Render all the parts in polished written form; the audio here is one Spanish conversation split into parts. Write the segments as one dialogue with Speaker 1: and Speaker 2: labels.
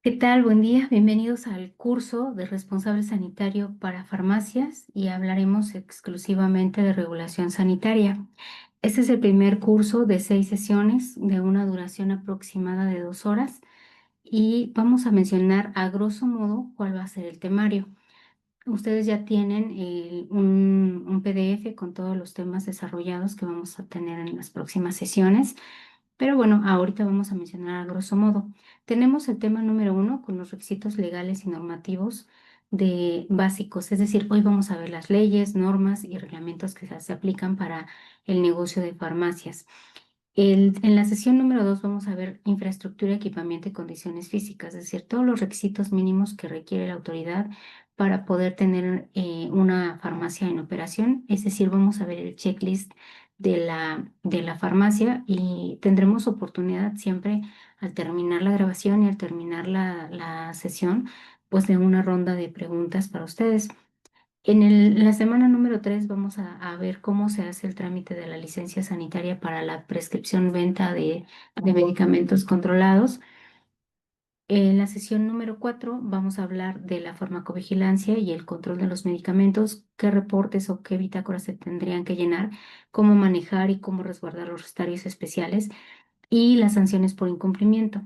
Speaker 1: ¿Qué tal? Buen día. Bienvenidos al curso de responsable sanitario para farmacias y hablaremos exclusivamente de regulación sanitaria. Este es el primer curso de 6 sesiones de una duración aproximada de 2 horas y vamos a mencionar a grosso modo cuál va a ser el temario. Ustedes ya tienen un PDF con todos los temas desarrollados que vamos a tener en las próximas sesiones. Pero bueno, ahorita vamos a mencionar a grosso modo. Tenemos el tema número 1 con los requisitos legales y normativos de básicos, es decir, hoy vamos a ver las leyes, normas y reglamentos que se aplican para el negocio de farmacias. En la sesión número 2 vamos a ver infraestructura, equipamiento y condiciones físicas, es decir, todos los requisitos mínimos que requiere la autoridad para poder tener una farmacia en operación. Es decir, vamos a ver el checklist de la farmacia y tendremos oportunidad siempre al terminar la grabación y al terminar la sesión, pues de una ronda de preguntas para ustedes. En la semana número 3 vamos a ver cómo se hace el trámite de la licencia sanitaria para la prescripción venta de medicamentos controlados. En la sesión número 4 vamos a hablar de la farmacovigilancia y el control de los medicamentos, qué reportes o qué bitácoras se tendrían que llenar, cómo manejar y cómo resguardar los recetarios especiales y las sanciones por incumplimiento.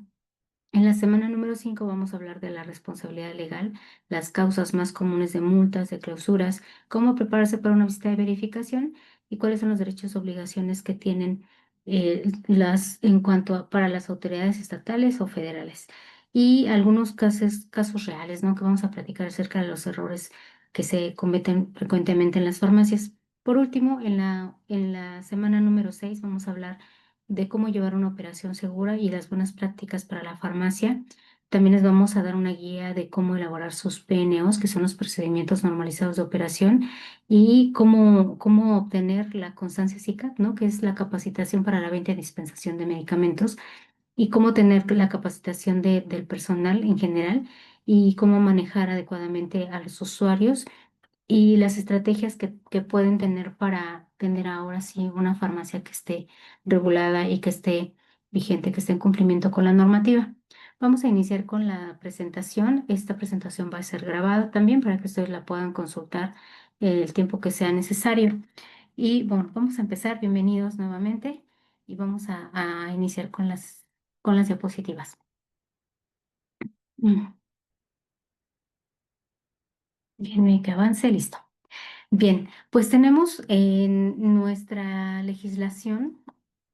Speaker 1: En la semana número 5 vamos a hablar de la responsabilidad legal, las causas más comunes de multas, de clausuras, cómo prepararse para una visita de verificación y cuáles son los derechos y obligaciones que tienen en cuanto para las autoridades estatales o federales. Y algunos casos reales, ¿no? Que vamos a platicar acerca de los errores que se cometen frecuentemente en las farmacias. Por último, en la semana número 6 vamos a hablar de cómo llevar una operación segura y las buenas prácticas para la farmacia. También les vamos a dar una guía de cómo elaborar sus PNOs, que son los procedimientos normalizados de operación, y cómo obtener la constancia SICAP, ¿no? Que es la capacitación para la venta y dispensación de medicamentos, y cómo tener la capacitación del personal en general y cómo manejar adecuadamente a los usuarios y las estrategias que pueden tener para tener ahora sí una farmacia que esté regulada y que esté vigente, que esté en cumplimiento con la normativa. Vamos a iniciar con la presentación. Esta presentación va a ser grabada también para que ustedes la puedan consultar el tiempo que sea necesario. Y bueno, vamos a empezar. Bienvenidos nuevamente y vamos a iniciar con las diapositivas. Mm, Bien, que avance, listo. Bien, pues tenemos en nuestra legislación,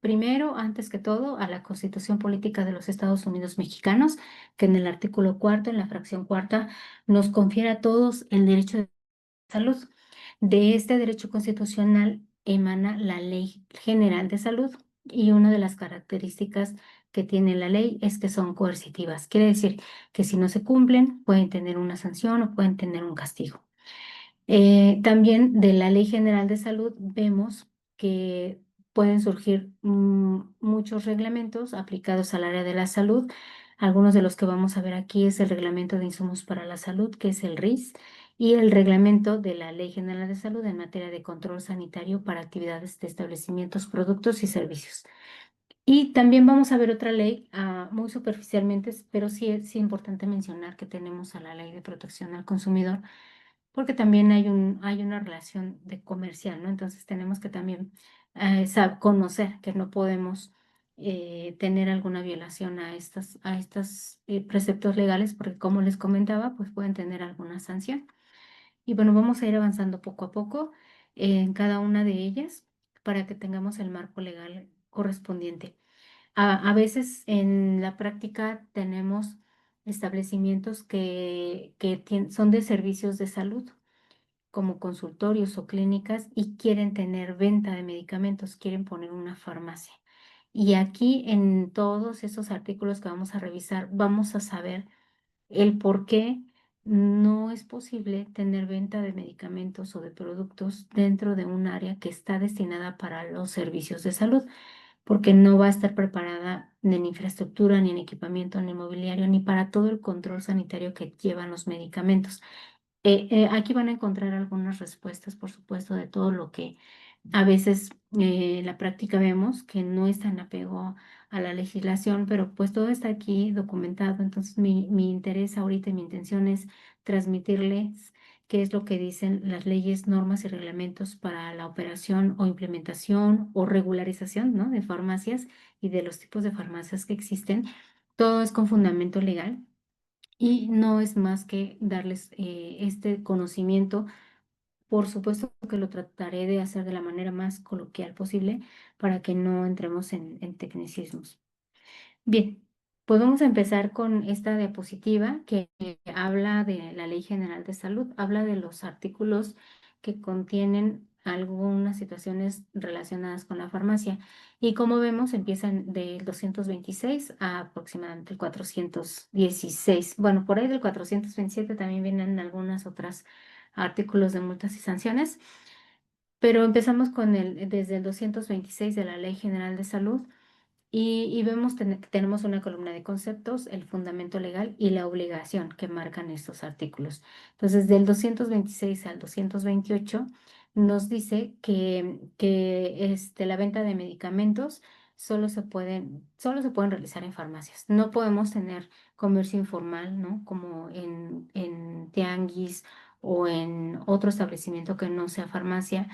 Speaker 1: primero, antes que todo, a la Constitución Política de los Estados Unidos Mexicanos, que en el artículo cuarto, en la fracción cuarta, nos confiere a todos el derecho de salud. De este derecho constitucional emana la Ley General de Salud y una de las características que tiene la ley es que son coercitivas. Quiere decir que si no se cumplen, pueden tener una sanción o pueden tener un castigo. También de la Ley General de Salud vemos que pueden surgir muchos reglamentos aplicados al área de la salud. Algunos de los que vamos a ver aquí es el Reglamento de Insumos para la Salud, que es el RIS, y el Reglamento de la Ley General de Salud en materia de control sanitario para actividades de establecimientos, productos y servicios. Y también vamos a ver otra ley, muy superficialmente, pero sí es importante mencionar que tenemos a la Ley de Protección al Consumidor porque también hay una relación de comercial, ¿no? Entonces tenemos que también conocer que no podemos tener alguna violación a estos preceptos legales, porque como les comentaba, pues pueden tener alguna sanción. Y bueno, vamos a ir avanzando poco a poco en cada una de ellas para que tengamos el marco legal correspondiente. A veces en la práctica tenemos establecimientos que son de servicios de salud como consultorios o clínicas y quieren tener venta de medicamentos, quieren poner una farmacia. Y aquí en todos esos artículos que vamos a revisar, vamos a saber el por qué no es posible tener venta de medicamentos o de productos dentro de un área que está destinada para los servicios de salud, porque no va a estar preparada ni en infraestructura, ni en equipamiento, ni en mobiliario, ni para todo el control sanitario que llevan los medicamentos. Aquí van a encontrar algunas respuestas, por supuesto, de todo lo que A veces en la práctica vemos que no es tan apego a la legislación, pero pues todo está aquí documentado. Entonces mi interés ahorita y mi intención es transmitirles qué es lo que dicen las leyes, normas y reglamentos para la operación o implementación o regularización, ¿no?, de farmacias y de los tipos de farmacias que existen. Todo es con fundamento legal y no es más que darles este conocimiento. Por supuesto que lo trataré de hacer de la manera más coloquial posible para que no entremos en tecnicismos. Bien, pues vamos a empezar con esta diapositiva que habla de la Ley General de Salud, habla de los artículos que contienen algunas situaciones relacionadas con la farmacia. Y como vemos, empiezan del 226 a aproximadamente el 416. Bueno, por ahí del 427 también vienen algunas otras artículos de multas y sanciones, pero empezamos con desde el 226 de la Ley General de Salud. Y vemos que tenemos una columna de conceptos, el fundamento legal y la obligación que marcan estos artículos. Entonces, del 226 al 228 nos dice que la venta de medicamentos solo se pueden realizar en farmacias. No podemos tener comercio informal, ¿no?, como en tianguis o en otro establecimiento que no sea farmacia.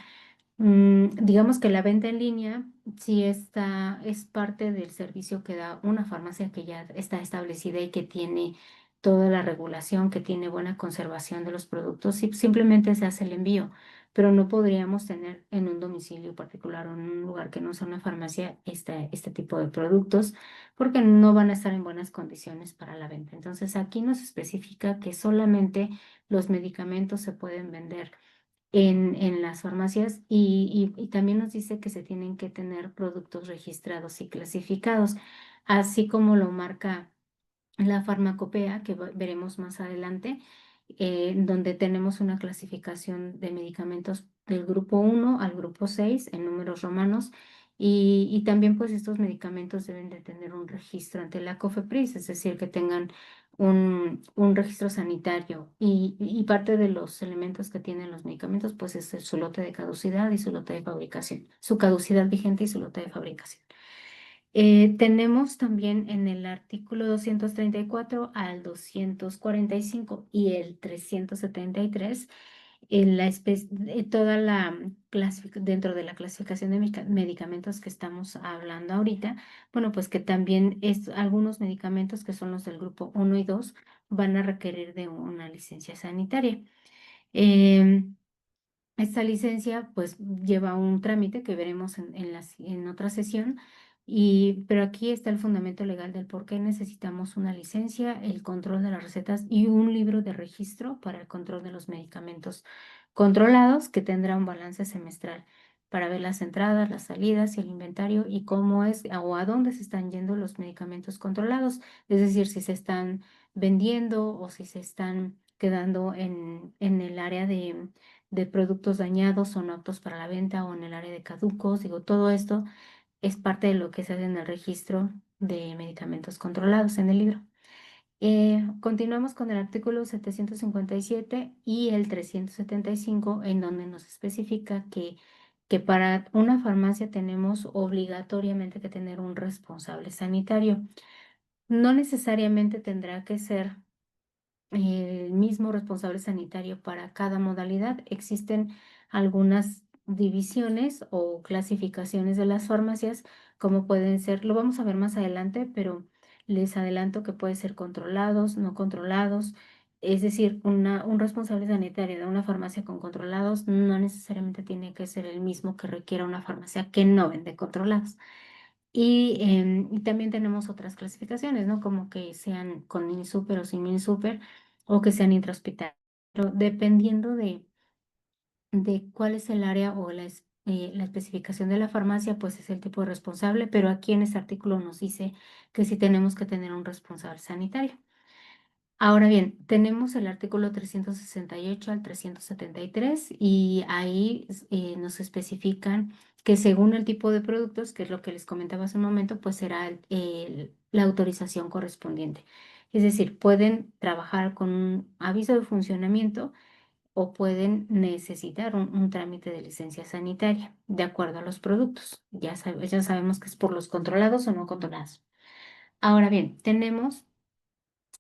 Speaker 1: Digamos que la venta en línea sí es parte del servicio que da una farmacia que ya está establecida y que tiene toda la regulación, que tiene buena conservación de los productos y simplemente se hace el envío, pero no podríamos tener en un domicilio particular o en un lugar que no sea una farmacia este tipo de productos porque no van a estar en buenas condiciones para la venta. Entonces aquí nos especifica que solamente los medicamentos se pueden vender en las farmacias y también nos dice que se tienen que tener productos registrados y clasificados, así como lo marca la farmacopea, que veremos más adelante, donde tenemos una clasificación de medicamentos del grupo 1 al grupo 6 en números romanos. Y también pues estos medicamentos deben de tener un registro ante la COFEPRIS, es decir, que tengan un registro sanitario y parte de los elementos que tienen los medicamentos pues es su lote de caducidad y su lote de fabricación, su caducidad vigente y su lote de fabricación. Tenemos también en el artículo 234 al 245 y el 373 toda dentro de la clasificación de medicamentos que estamos hablando ahorita. Bueno, pues que también algunos medicamentos que son los del grupo 1 y 2 van a requerir de una licencia sanitaria. Em, Esta licencia pues lleva un trámite que veremos en otra sesión, pero aquí está el fundamento legal del por qué necesitamos una licencia, el control de las recetas y un libro de registro para el control de los medicamentos controlados que tendrá un balance semestral para ver las entradas, las salidas y el inventario y cómo es o a dónde se están yendo los medicamentos controlados, es decir, si se están vendiendo o si se están quedando en el área de productos dañados o no aptos para la venta o en el área de caducos. Digo, todo esto es parte de lo que se hace en el registro de medicamentos controlados en el libro. Continuamos con el artículo 757 y el 375, en donde nos especifica que para una farmacia tenemos obligatoriamente que tener un responsable sanitario. No necesariamente tendrá que ser el mismo responsable sanitario para cada modalidad. Existen algunas divisiones o clasificaciones de las farmacias, como pueden ser, lo vamos a ver más adelante, pero les adelanto que puede ser controlados, no controlados. Es decir, un responsable sanitario de una farmacia con controlados no necesariamente tiene que ser el mismo que requiera una farmacia que no vende controlados. Y también tenemos otras clasificaciones, ¿no? Como que sean con mini super o sin mini super, o que sean intrahospitalares, pero dependiendo de cuál es el área o la especificación de la farmacia, pues es el tipo de responsable, pero aquí en este artículo nos dice que sí tenemos que tener un responsable sanitario. Ahora bien, tenemos el artículo 368 al 373 y ahí nos especifican que según el tipo de productos, que es lo que les comentaba hace un momento, pues será la autorización correspondiente. Es decir, pueden trabajar con un aviso de funcionamiento o pueden necesitar un trámite de licencia sanitaria de acuerdo a los productos. Ya sabemos que es por los controlados o no controlados. Ahora bien, tenemos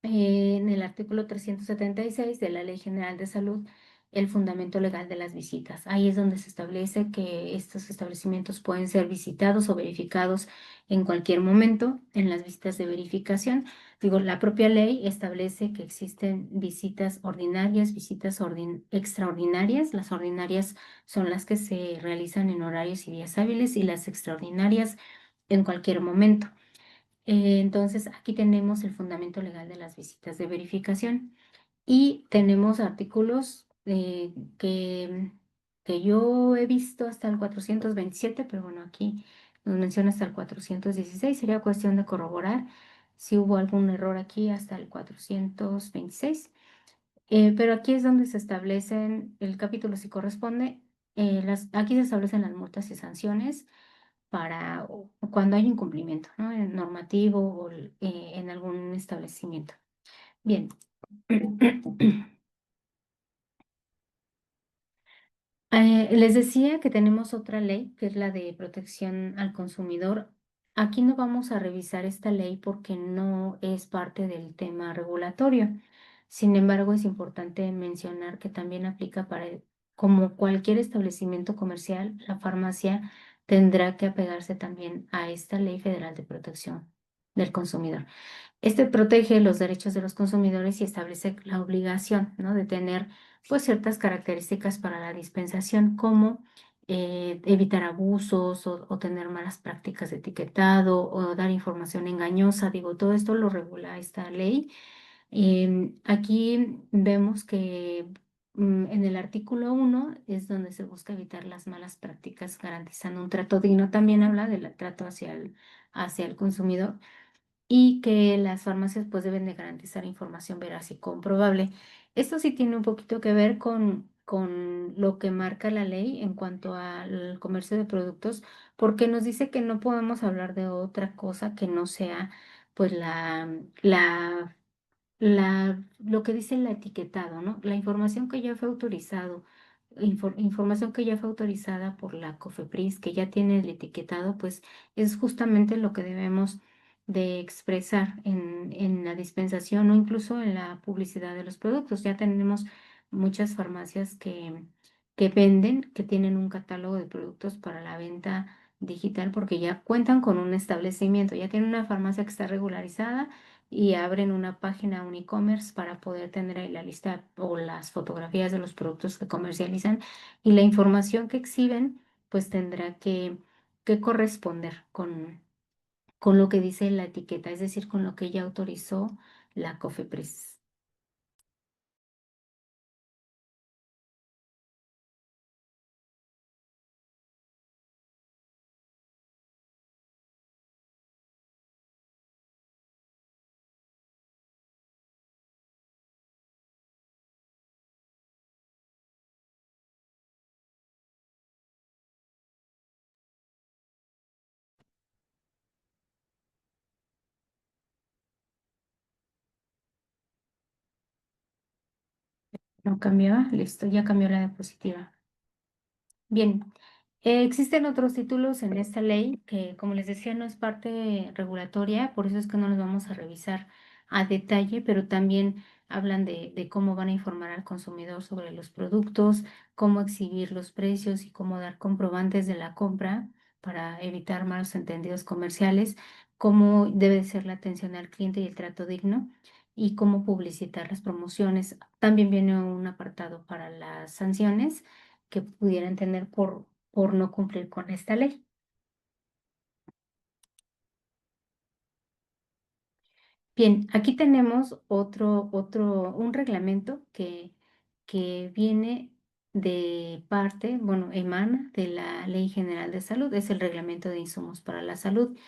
Speaker 1: en el artículo 376 de la Ley General de Salud, el fundamento legal de las visitas. Ahí es donde se establece que estos establecimientos pueden ser visitados o verificados en cualquier momento en las visitas de verificación. Digo, la propia ley establece que existen visitas ordinarias, extraordinarias. Las ordinarias son las que se realizan en horarios y días hábiles y las extraordinarias en cualquier momento. Entonces, aquí tenemos el fundamento legal de las visitas de verificación y tenemos artículos que yo he visto hasta el 427, pero bueno, aquí nos menciona hasta el 416. Sería cuestión de corroborar si hubo algún error aquí hasta el 426. Pero aquí es donde se establecen, el capítulo si corresponde, aquí se establecen las multas y sanciones para cuando hay incumplimiento, ¿no? En normativo o en algún establecimiento. Bien. Les decía que tenemos otra ley, que es la de protección al consumidor. Aquí no vamos a revisar esta ley porque no es parte del tema regulatorio. Sin embargo, es importante mencionar que también aplica para, como cualquier establecimiento comercial, la farmacia tendrá que apegarse también a esta Ley Federal de Protección del Consumidor. Este protege los derechos de los consumidores y establece la obligación, ¿no?, de tener pues ciertas características para la dispensación, como evitar abusos o tener malas prácticas de etiquetado o dar información engañosa. Digo, todo esto lo regula esta ley. Aquí vemos que en el artículo 1 es donde se busca evitar las malas prácticas garantizando un trato digno. También habla del trato hacia el consumidor y que las farmacias pues deben de garantizar información veraz y comprobable. Esto sí tiene un poquito que ver con lo que marca la ley en cuanto al comercio de productos, porque nos dice que no podemos hablar de otra cosa que no sea pues lo que dice el etiquetado, ¿no? La información que ya fue autorizado, información que ya fue autorizada por la COFEPRIS, que ya tiene el etiquetado, pues es justamente lo que debemos de expresar en la dispensación o incluso en la publicidad de los productos. Ya tenemos muchas farmacias que venden, que tienen un catálogo de productos para la venta digital porque ya cuentan con un establecimiento, ya tienen una farmacia que está regularizada y abren una página, un e-commerce para poder tener ahí la lista o las fotografías de los productos que comercializan y la información que exhiben, pues tendrá que corresponder con lo que dice la etiqueta, es decir, con lo que ya autorizó la COFEPRIS. ¿No cambió? Listo, ya cambió la diapositiva. Bien, existen otros títulos en esta ley que, como les decía, no es parte regulatoria, por eso es que no los vamos a revisar a detalle, pero también hablan de cómo van a informar al consumidor sobre los productos, cómo exhibir los precios y cómo dar comprobantes de la compra para evitar malos entendidos comerciales, cómo debe ser la atención al cliente y el trato digno y cómo publicitar las promociones. También viene un apartado para las sanciones que pudieran tener por no cumplir con esta ley. Bien, aquí tenemos un reglamento que viene de parte, bueno, emana de la Ley General de Salud, es el Reglamento de Insumos para la Salud.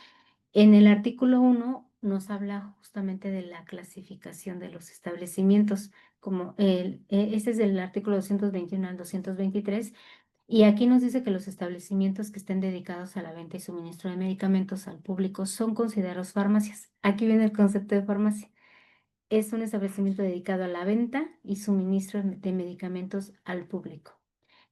Speaker 1: En el artículo 1 nos habla justamente de la clasificación de los establecimientos, este es del artículo 221 al 223. Y aquí nos dice que los establecimientos que estén dedicados a la venta y suministro de medicamentos al público son considerados farmacias. Aquí viene el concepto de farmacia. es un establecimiento dedicado a la venta y suministro de medicamentos al público.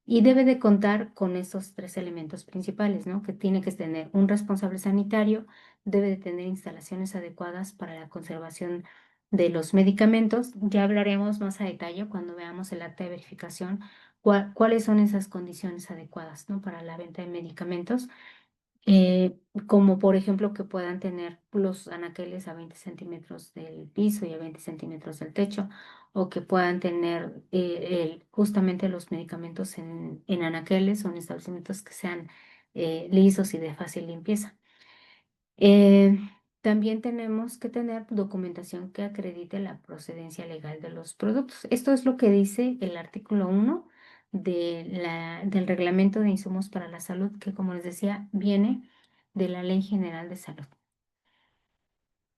Speaker 1: Y debe de contar con esos tres elementos principales, ¿no? Que tiene que tener un responsable sanitario, debe de tener instalaciones adecuadas para la conservación de los medicamentos. Ya hablaremos más a detalle cuando veamos el acta de verificación, cuáles son esas condiciones adecuadas, ¿no? Para la venta de medicamentos, eh, como por ejemplo que puedan tener los anaqueles a 20 centímetros del piso y a 20 centímetros del techo, o que puedan tener justamente los medicamentos en anaqueles o en establecimientos que sean lisos y de fácil limpieza. Eh, También tenemos que tener documentación que acredite la procedencia legal de los productos. Esto es lo que dice el artículo 1 del Reglamento de Insumos para la Salud, que como les decía, viene de la Ley General de Salud.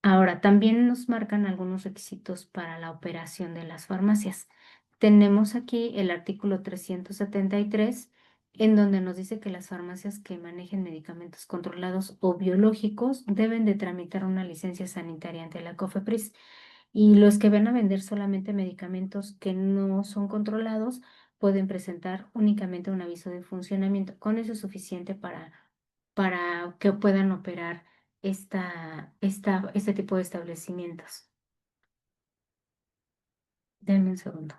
Speaker 1: Ahora, también nos marcan algunos requisitos para la operación de las farmacias. Tenemos aquí el artículo 373, en donde nos dice que las farmacias que manejen medicamentos controlados o biológicos deben de tramitar una licencia sanitaria ante la COFEPRIS. Y los que van a vender solamente medicamentos que no son controlados pueden presentar únicamente un aviso de funcionamiento. Con eso es suficiente para que puedan operar este tipo de establecimientos. Denme un segundo.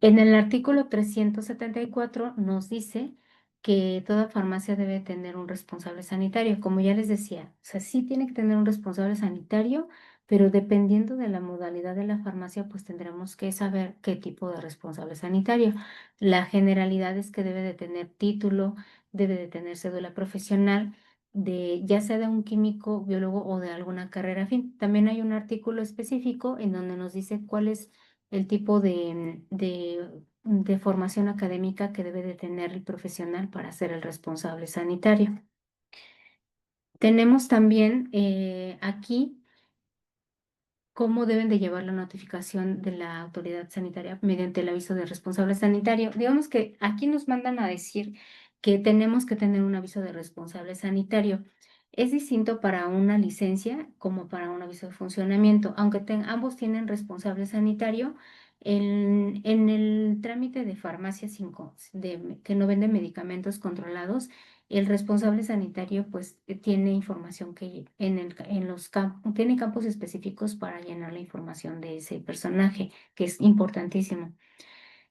Speaker 1: En el artículo 374 nos dice que toda farmacia debe tener un responsable sanitario. Como ya les decía, o sea, sí tiene que tener un responsable sanitario, pero dependiendo de la modalidad de la farmacia, pues tendremos que saber qué tipo de responsable sanitario. La generalidad es que debe de tener título, debe de tener cédula profesional, ya sea de un químico, biólogo o de alguna carrera afín. También hay un artículo específico en donde nos dice cuál es el tipo de formación académica que debe de tener el profesional para ser el responsable sanitario. Tenemos también aquí cómo deben de llevar la notificación de la autoridad sanitaria mediante el aviso de responsable sanitario. Digamos que aquí nos mandan a decir que tenemos que tener un aviso de responsable sanitario. Es distinto para una licencia como para un aviso de funcionamiento, aunque ambos tienen responsable sanitario. En el trámite de farmacias que no venden medicamentos controlados, el responsable sanitario pues tiene información que en los campos, tiene campos específicos para llenar la información de ese personaje, que es importantísimo.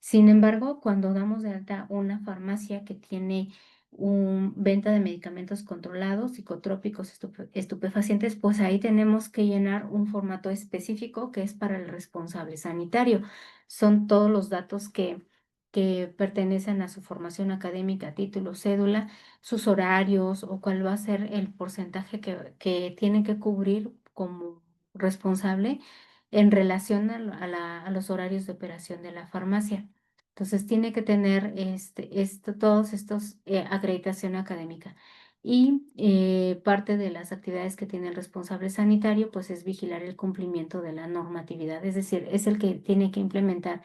Speaker 1: Sin embargo, cuando damos de alta una farmacia que tiene venta de medicamentos controlados, psicotrópicos, estupefacientes, pues ahí tenemos que llenar un formato específico que es para el responsable sanitario. Son todos los datos que pertenecen a su formación académica, título, cédula, sus horarios o cuál va a ser el porcentaje que tiene que cubrir como responsable en relación a los horarios de operación de la farmacia. Entonces tiene que tener todos estos acreditación académica. Y parte de las actividades que tiene el responsable sanitario, pues es vigilar el cumplimiento de la normatividad, es decir, es el que tiene que implementar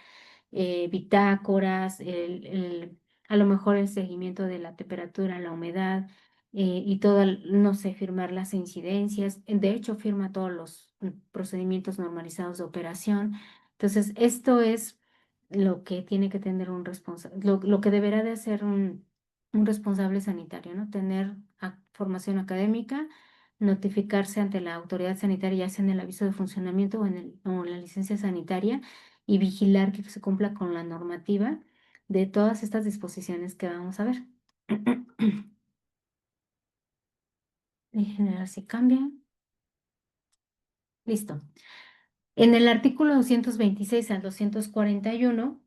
Speaker 1: bitácoras, a lo mejor el seguimiento de la temperatura, la humedad y todo, no sé, firmar las incidencias. De hecho, firma todos los procedimientos normalizados de operación. Entonces, esto es lo que tiene que tener un responsable, lo que deberá de hacer un responsable sanitario, ¿no? Tener formación académica, notificarse ante la autoridad sanitaria, ya sea en el aviso de funcionamiento o en la licencia sanitaria, y vigilar que se cumpla con la normativa de todas estas disposiciones que vamos a ver. Déjenme ver si cambia. Listo. En el artículo 226 al 241,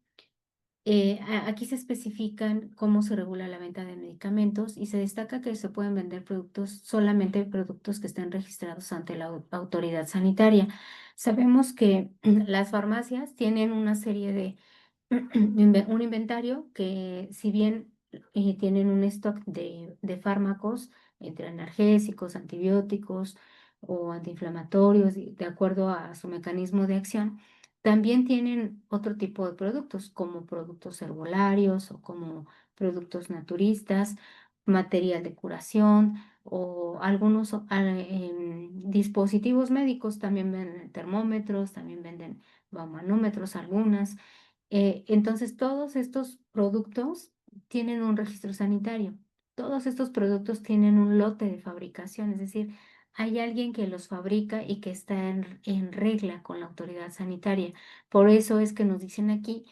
Speaker 1: aquí se especifican cómo se regula la venta de medicamentos y se destaca que se pueden vender solamente productos que estén registrados ante la autoridad sanitaria. Sabemos que las farmacias tienen una serie de un inventario que, si bien tienen un stock de fármacos, entre analgésicos, antibióticos o antiinflamatorios, de acuerdo a su mecanismo de acción, también tienen otro tipo de productos, como productos herbolarios o como productos naturistas, material de curación. o algunos dispositivos médicos también venden termómetros, también venden baumanómetros, algunas. Entonces, todos estos productos tienen un registro sanitario. Todos estos productos tienen un lote de fabricación, es decir, hay alguien que los fabrica y que está en regla con la autoridad sanitaria. Por eso es que nos dicen aquí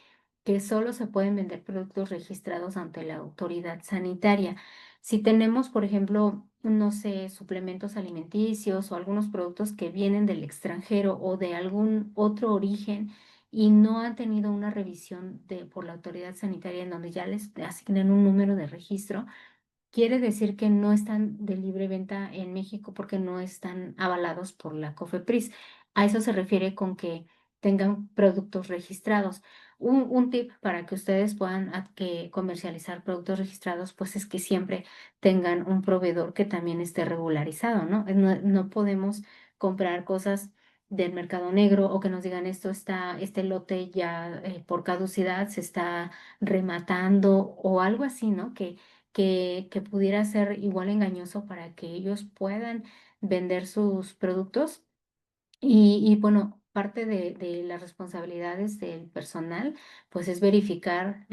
Speaker 1: que solo se pueden vender productos registrados ante la autoridad sanitaria. Si tenemos, por ejemplo, no sé, suplementos alimenticios o algunos productos que vienen del extranjero o de algún otro origen y no han tenido una revisión por la autoridad sanitaria en donde ya les asignen un número de registro, quiere decir que no están de libre venta en México porque no están avalados por la COFEPRIS. A eso se refiere con que tengan productos registrados. Un tip para que ustedes puedan comercializar productos registrados, pues es que siempre tengan un proveedor que también esté regularizado, ¿no? No podemos comprar cosas del mercado negro o que nos digan este lote ya por caducidad se está rematando o algo así, ¿no? Que pudiera ser igual engañoso para que ellos puedan vender sus productos bueno, parte de las responsabilidades del personal, pues es verificar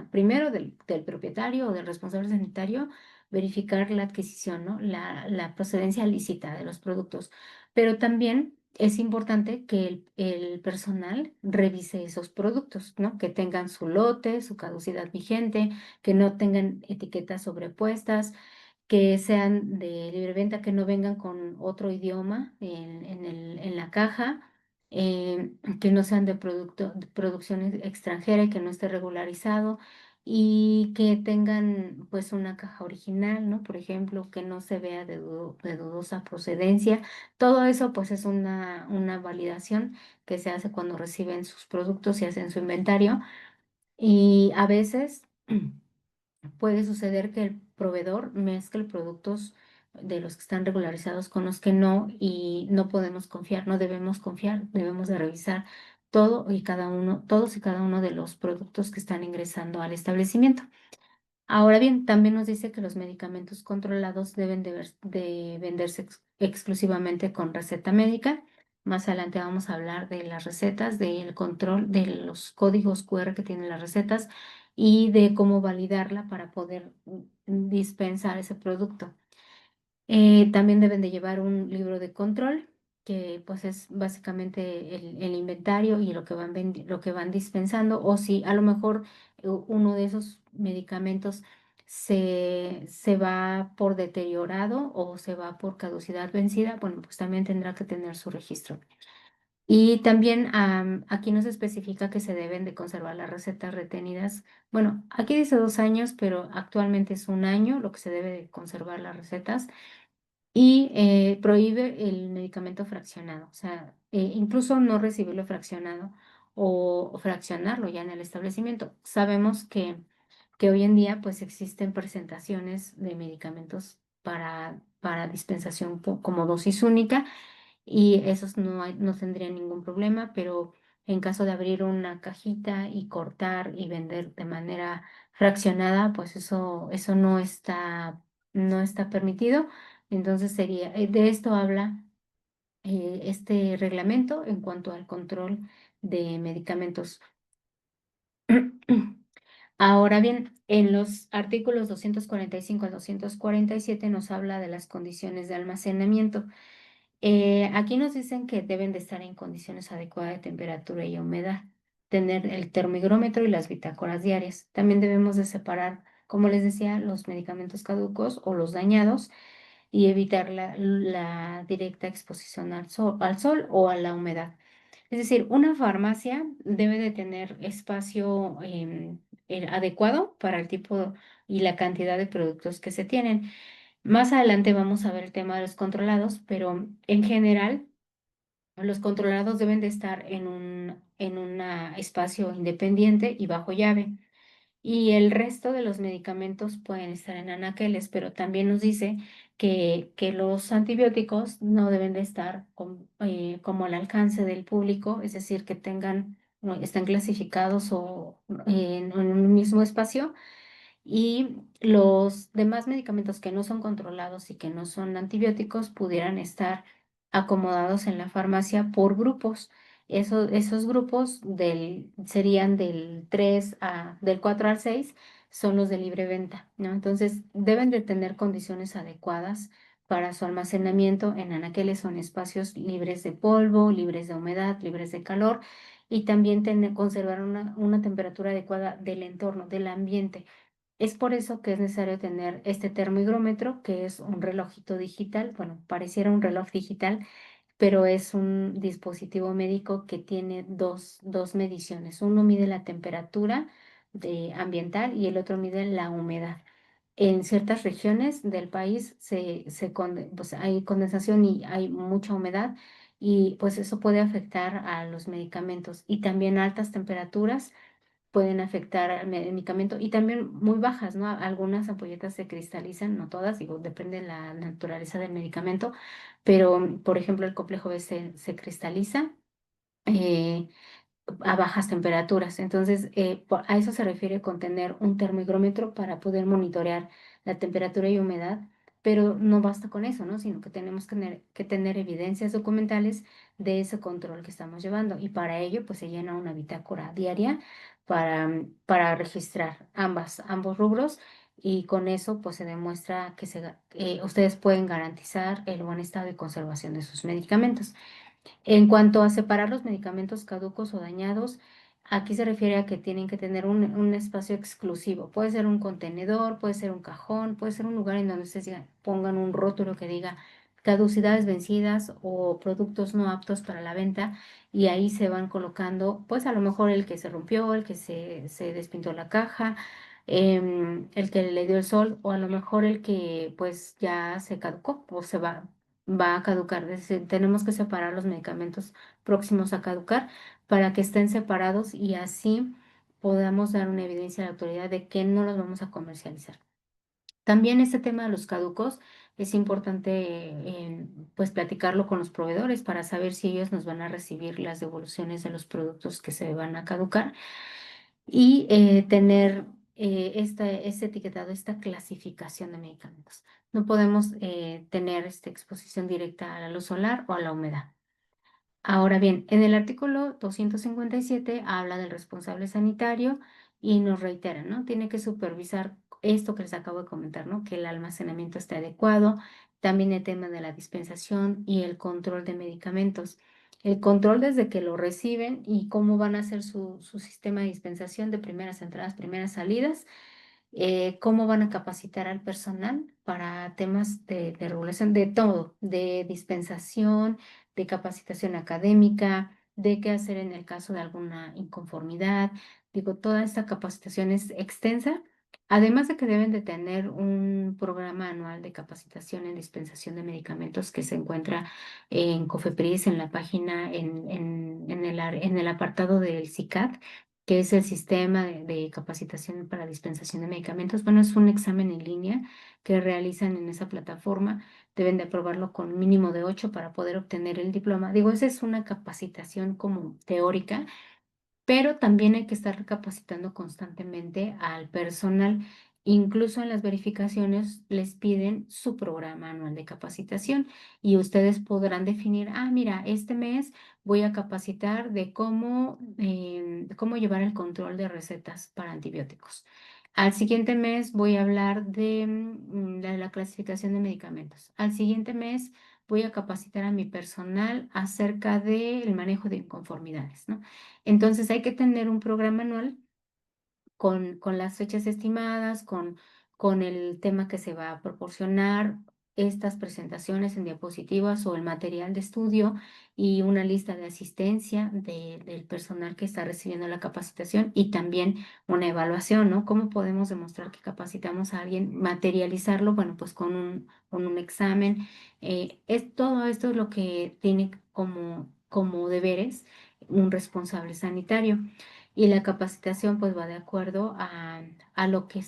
Speaker 1: primero del propietario o del responsable sanitario, verificar la adquisición, ¿no? La procedencia lícita de los productos. Pero también es importante que el personal revise esos productos, ¿no? Que tengan su lote, su caducidad vigente, que no tengan etiquetas sobrepuestas, que sean de libre venta, que no vengan con otro idioma en la caja, que no sean de producción extranjera y que no esté regularizado y que tengan pues una caja original, ¿no? Por ejemplo, que no se vea de dudosa procedencia. Todo eso pues es una validación que se hace cuando reciben sus productos y hacen su inventario y a veces puede suceder que el proveedor mezcle productos de los que están regularizados con los que no y no podemos confiar, no debemos confiar, debemos de revisar todos y cada uno de los productos que están ingresando al establecimiento. Ahora bien, también nos dice que los medicamentos controlados deben de venderse exclusivamente con receta médica. Más adelante vamos a hablar de las recetas, del control de los códigos QR que tienen las recetas y de cómo validarla para poder dispensar ese producto. También deben de llevar un libro de control, que pues es básicamente el inventario y lo que van dispensando, o si a lo mejor uno de esos medicamentos se va por deteriorado o se va por caducidad vencida, bueno, pues también tendrá que tener su registro. Y también aquí nos especifica que se deben de conservar las recetas retenidas. Bueno, aquí dice 2 años, pero actualmente es 1 año lo que se debe de conservar las recetas y prohíbe el medicamento fraccionado, o sea, incluso no recibirlo fraccionado o fraccionarlo ya en el establecimiento. Sabemos que hoy en día pues existen presentaciones de medicamentos para dispensación como dosis única y esos no tendrían ningún problema, pero en caso de abrir una cajita y cortar y vender de manera fraccionada, pues eso no está permitido. Entonces de esto habla este reglamento en cuanto al control de medicamentos. Ahora bien, en los artículos 245 al 247 nos habla de las condiciones de almacenamiento. Aquí nos dicen que deben de estar en condiciones adecuadas de temperatura y humedad, tener el termigrómetro y las bitácoras diarias. También debemos de separar, como les decía, los medicamentos caducos o los dañados y evitar la directa exposición al sol o a la humedad. Es decir, una farmacia debe de tener espacio adecuado para el tipo y la cantidad de productos que se tienen. Más adelante vamos a ver el tema de los controlados, pero en general los controlados deben de estar en un espacio independiente y bajo llave. Y el resto de los medicamentos pueden estar en anaqueles, pero también nos dice que los antibióticos no deben de estar como al alcance del público, es decir, estén clasificados o en un mismo espacio y los demás medicamentos que no son controlados y que no son antibióticos pudieran estar acomodados en la farmacia por grupos. Esos grupos serían del 4 al 6 son los de libre venta, ¿no? Entonces deben de tener condiciones adecuadas para su almacenamiento en anaqueles, son espacios libres de polvo, libres de humedad, libres de calor y también conservar una temperatura adecuada del entorno, del ambiente. Es por eso que es necesario tener este termohigrómetro, que es un relojito digital, bueno, pareciera un reloj digital, pero es un dispositivo médico que tiene dos mediciones. Uno mide la temperatura ambiental y el otro mide la humedad. En ciertas regiones del país pues hay condensación y hay mucha humedad y pues eso puede afectar a los medicamentos y también altas temperaturas pueden afectar al medicamento y también muy bajas, ¿no? Algunas ampolletas se cristalizan, no todas, digo, depende de la naturaleza del medicamento, pero por ejemplo el complejo B se cristaliza. eh, a bajas temperaturas. Entonces, a eso se refiere con tener un termómetro para poder monitorear la temperatura y humedad, pero no basta con eso, ¿no? Sino que tenemos que tener evidencias documentales de ese control que estamos llevando y para ello, pues se llena una bitácora diaria para registrar ambos rubros. Y con eso, pues se demuestra que ustedes pueden garantizar el buen estado y conservación de sus medicamentos. En cuanto a separar los medicamentos caducos o dañados, aquí se refiere a que tienen que tener un espacio exclusivo. Puede ser un contenedor, puede ser un cajón, puede ser un lugar en donde ustedes pongan un rótulo que diga caducidades vencidas o productos no aptos para la venta y ahí se van colocando, pues a lo mejor el que se rompió, el que se despintó la caja, el que le dio el sol o a lo mejor el que pues ya se caducó o va a caducar. Es decir, tenemos que separar los medicamentos próximos a caducar para que estén separados y así podamos dar una evidencia a la autoridad de que no los vamos a comercializar. También este tema de los caducos es importante pues platicarlo con los proveedores para saber si ellos nos van a recibir las devoluciones de los productos que se van a caducar y tener este etiquetado, esta clasificación de medicamentos. No podemos tener esta exposición directa a la luz solar o a la humedad. Ahora bien, en el artículo 257 habla del responsable sanitario y nos reitera, ¿no? Tiene que supervisar esto que les acabo de comentar, ¿no? Que el almacenamiento esté adecuado, también el tema de la dispensación y el control de medicamentos. El control desde que lo reciben y cómo van a hacer su sistema de dispensación de primeras entradas, primeras salidas, cómo van a capacitar al personal para temas de regulación de todo, de dispensación, de capacitación académica, de qué hacer en el caso de alguna inconformidad. Digo, toda esta capacitación es extensa, además de que deben de tener un programa anual de capacitación en dispensación de medicamentos que se encuentra en COFEPRIS, en la página, en el apartado del SICAD, que es el sistema de capacitación para dispensación de medicamentos. Bueno, es un examen en línea que realizan en esa plataforma. Deben de aprobarlo con mínimo de 8 para poder obtener el diploma. Digo, esa es una capacitación como teórica, pero también hay que estar capacitando constantemente al personal. Incluso en las verificaciones les piden su programa anual de capacitación y ustedes podrán definir, mira, este mes voy a capacitar de cómo llevar el control de recetas para antibióticos. Al siguiente mes voy a hablar de la clasificación de medicamentos. Al siguiente mes voy a capacitar a mi personal acerca del manejo de inconformidades, ¿no? Entonces hay que tener un programa anual con las fechas estimadas, con el tema que se va a proporcionar, estas presentaciones en diapositivas o el material de estudio y una lista de asistencia del personal que está recibiendo la capacitación y también una evaluación, ¿no? ¿Cómo podemos demostrar que capacitamos a alguien? Materializarlo, bueno, pues con un examen. Todo esto es lo que tiene como deberes un responsable sanitario y la capacitación pues va de acuerdo a lo que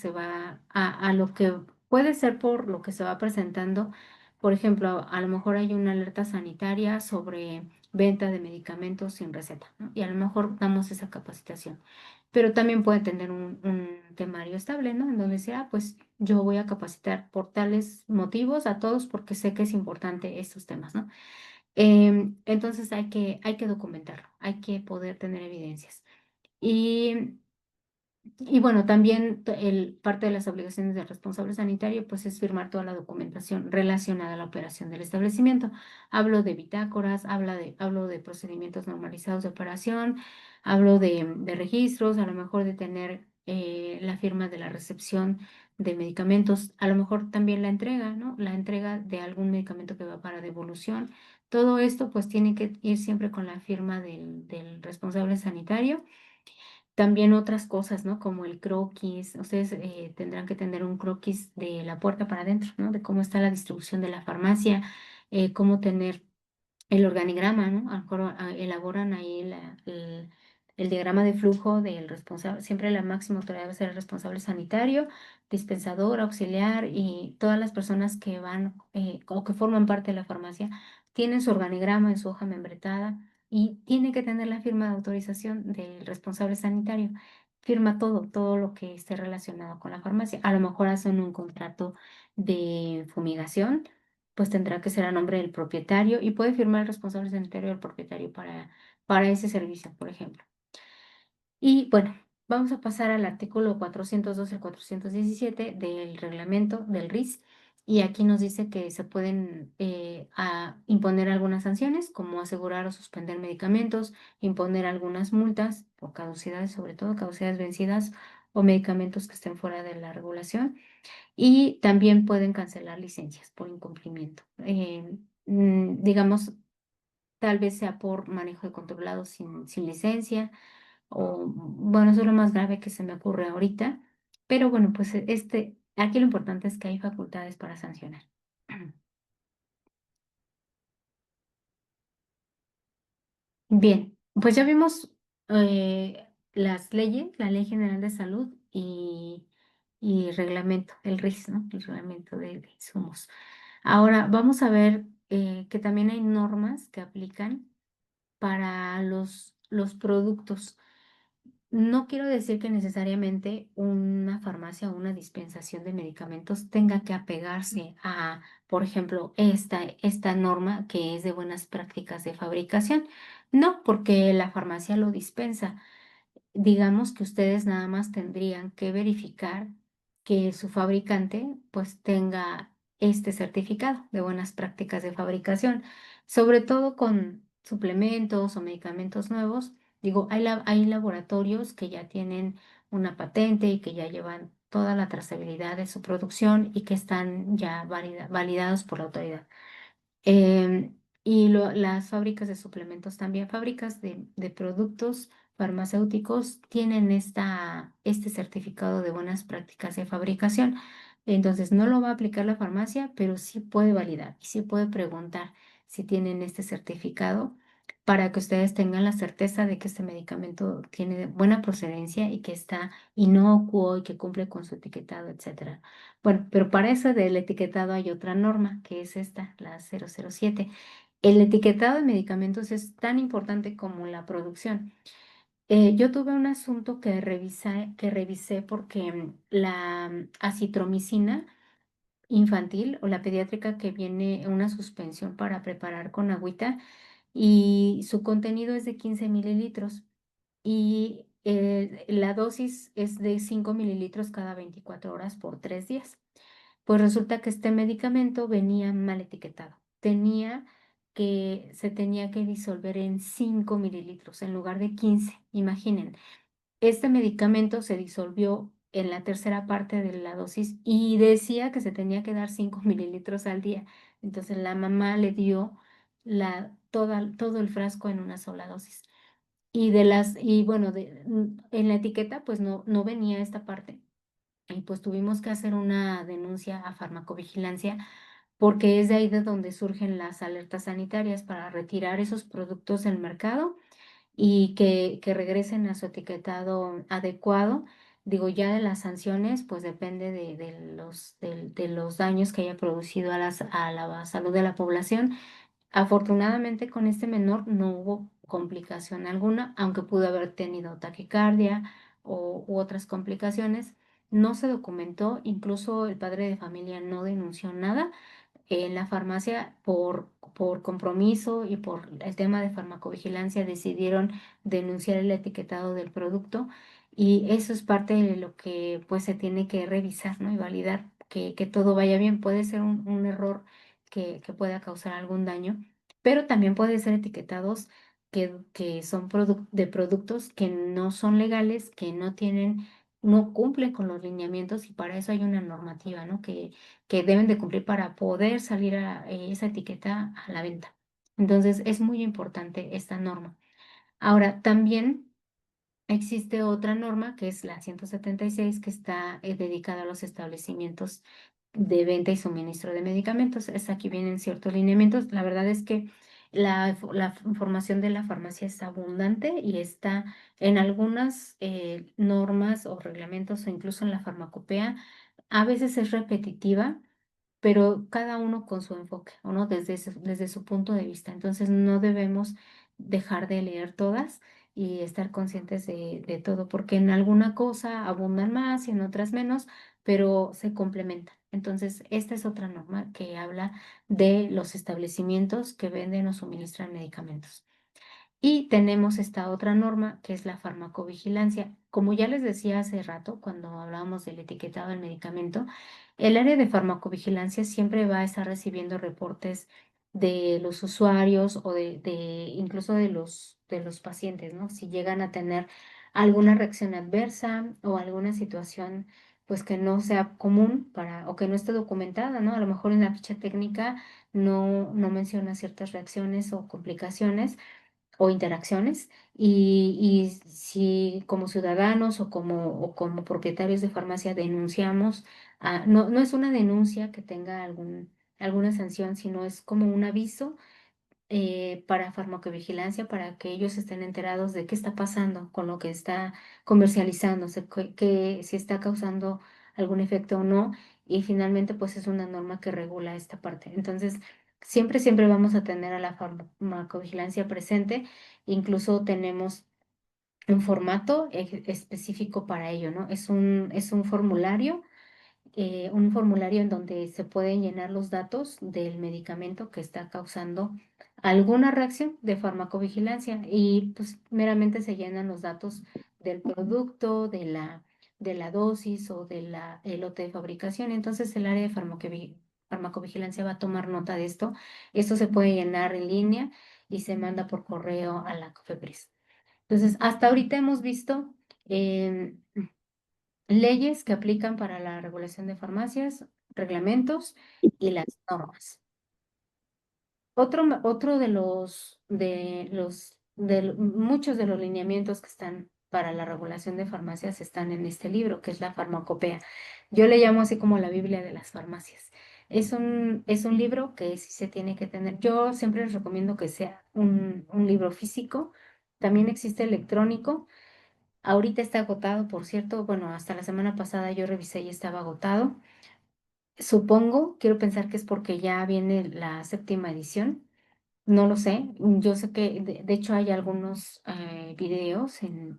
Speaker 1: a lo que puede ser por lo que se va presentando. Por ejemplo, a lo mejor hay una alerta sanitaria sobre venta de medicamentos sin receta, ¿no? Y a lo mejor damos esa capacitación. pero también puede tener un temario estable, ¿no? En donde sea, pues yo voy a capacitar por tales motivos a todos porque sé que es importante estos temas, ¿no? Entonces hay que documentarlo, hay que poder tener evidencias. Y y bueno, también parte de las obligaciones del responsable sanitario, pues es firmar toda la documentación relacionada a la operación del establecimiento. Hablo de bitácoras, hablo de procedimientos normalizados de operación, hablo de registros, a lo mejor de tener la firma de la recepción de medicamentos, a lo mejor también la entrega, ¿no? La entrega de algún medicamento que va para devolución. Todo esto pues tiene que ir siempre con la firma del responsable sanitario. También otras cosas, ¿no? Como el croquis. Ustedes tendrán que tener un croquis de la puerta para adentro, ¿no? De cómo está la distribución de la farmacia, cómo tener el organigrama, ¿no? A lo mejor elaboran ahí el diagrama de flujo del responsable. Siempre la máxima autoridad debe ser el responsable sanitario, dispensador, auxiliar y todas las personas que van o que forman parte de la farmacia tienen su organigrama en su hoja membretada y tiene que tener la firma de autorización del responsable sanitario. Firma todo lo que esté relacionado con la farmacia. A lo mejor hacen un contrato de fumigación, pues tendrá que ser a nombre del propietario y puede firmar el responsable sanitario del propietario para ese servicio, por ejemplo. Y bueno, vamos a pasar al artículo 412 al 417 del reglamento del RIS. Y aquí nos dice que se pueden imponer algunas sanciones, como asegurar o suspender medicamentos, imponer algunas multas por caducidades, sobre todo caducidades vencidas o medicamentos que estén fuera de la regulación. Y también pueden cancelar licencias por incumplimiento. Digamos, tal vez sea por manejo de controlado sin licencia o, bueno, eso es lo más grave que se me ocurre ahorita. Pero bueno, pues aquí lo importante es que hay facultades para sancionar. Bien, pues ya vimos las leyes, la Ley General de Salud y reglamento, el RIS, ¿no? El reglamento de insumos. Ahora vamos a ver que también hay normas que aplican para los productos. No quiero decir que necesariamente una farmacia o una dispensación de medicamentos tenga que apegarse a, por ejemplo, esta norma que es de buenas prácticas de fabricación. No, porque la farmacia lo dispensa. Digamos que ustedes nada más tendrían que verificar que su fabricante pues tenga este certificado de buenas prácticas de fabricación, sobre todo con suplementos o medicamentos nuevos. Digo, hay laboratorios que ya tienen una patente y que ya llevan toda la trazabilidad de su producción y que están ya validados por la autoridad. Y las fábricas de suplementos también, fábricas de productos farmacéuticos tienen este certificado de buenas prácticas de fabricación. Entonces, no lo va a aplicar la farmacia, pero sí puede validar y sí puede preguntar si tienen este certificado para que ustedes tengan la certeza de que este medicamento tiene buena procedencia y que está inocuo y que cumple con su etiquetado, etcétera. Bueno, pero para eso del etiquetado hay otra norma, que es esta, la 007. El etiquetado de medicamentos es tan importante como la producción. Yo tuve un asunto que revisé porque la acitromicina infantil o la pediátrica que viene en una suspensión para preparar con agüita y su contenido es de 15 mililitros y la dosis es de 5 mililitros cada 24 horas por 3 días. Pues resulta que este medicamento venía mal etiquetado. Se tenía que disolver en 5 mililitros en lugar de 15. Imaginen, este medicamento se disolvió en la tercera parte de la dosis y decía que se tenía que dar 5 mililitros al día. Entonces la mamá le dio todo el frasco en una sola dosis. Y bueno, en la etiqueta pues no venía esta parte. Y pues tuvimos que hacer una denuncia a farmacovigilancia porque es de ahí de donde surgen las alertas sanitarias para retirar esos productos del mercado y que regresen a su etiquetado adecuado. Digo, ya de las sanciones, pues depende de los daños que haya producido a la salud de la población. Afortunadamente con este menor no hubo complicación alguna, aunque pudo haber tenido taquicardia u otras complicaciones. No se documentó, incluso el padre de familia no denunció nada en la farmacia por compromiso y por el tema de farmacovigilancia decidieron denunciar el etiquetado del producto y eso es parte de lo que pues se tiene que revisar, ¿no? Y validar que todo vaya bien. Puede ser un error que pueda causar algún daño, pero también puede ser etiquetados que son de productos que no son legales, que no tienen, no cumplen con los lineamientos y para eso hay una normativa, ¿no? Que deben de cumplir para poder salir a esa etiqueta a la venta. Entonces, es muy importante esta norma. Ahora, también existe otra norma que es la 176 que está dedicada a los establecimientos de venta y suministro de medicamentos. Aquí vienen ciertos lineamientos. La verdad es que la información de la farmacia es abundante y está en algunas normas o reglamentos o incluso en la farmacopea. A veces es repetitiva pero cada uno con su enfoque, ¿o no? Desde su punto de vista. Entonces no debemos dejar de leer todas y estar conscientes de todo, porque en alguna cosa abundan más y en otras menos, pero se complementan. Entonces, esta es otra norma que habla de los establecimientos que venden o suministran medicamentos. Y tenemos esta otra norma que es la farmacovigilancia. Como ya les decía hace rato, cuando hablábamos del etiquetado del medicamento, el área de farmacovigilancia siempre va a estar recibiendo reportes de los usuarios o incluso de los pacientes, ¿no? Si llegan a tener alguna reacción adversa o alguna situación pues que no sea común o que no esté documentada, ¿no? A lo mejor en la ficha técnica no menciona ciertas reacciones o complicaciones o interacciones y si como ciudadanos o como propietarios de farmacia denunciamos, no es una denuncia que tenga alguna sanción, sino es como un aviso para farmacovigilancia, para que ellos estén enterados de qué está pasando con lo que está comercializándose, si está causando algún efecto o no, y finalmente pues es una norma que regula esta parte. Entonces, siempre vamos a tener a la farmacovigilancia presente, incluso tenemos un formato específico para ello, ¿no? Es un formulario en donde se pueden llenar los datos del medicamento que está causando alguna reacción de farmacovigilancia y pues meramente se llenan los datos del producto, de la dosis o el lote de fabricación. Entonces el área de farmacovigilancia va a tomar nota de esto. Esto se puede llenar en línea y se manda por correo a la COFEPRIS. Entonces, hasta ahorita hemos visto em, leyes que aplican para la regulación de farmacias, reglamentos y las normas. Otro muchos de los lineamientos que están para la regulación de farmacias están en este libro, que es la farmacopea. Yo le llamo así como la Biblia de las farmacias. Es un libro que sí se tiene que tener. Yo siempre les recomiendo que sea un libro físico. También existe electrónico. Ahorita está agotado, por cierto. Bueno, hasta la semana pasada yo revisé y estaba agotado. Supongo, quiero pensar que es porque ya viene la séptima edición. No lo sé. Yo sé que de hecho hay algunos videos en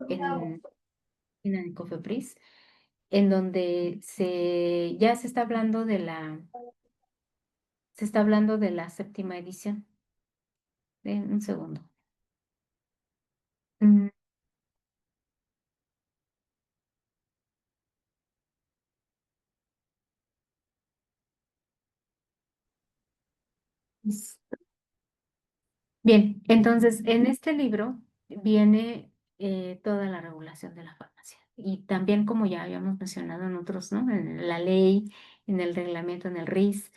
Speaker 1: Anicofepris en donde ya se está hablando de la séptima edición. Un segundo. Mm, Bien, entonces en este libro viene toda la regulación de la farmacia y también como ya habíamos mencionado en otros, ¿no? En la ley, en el reglamento, en el RIS.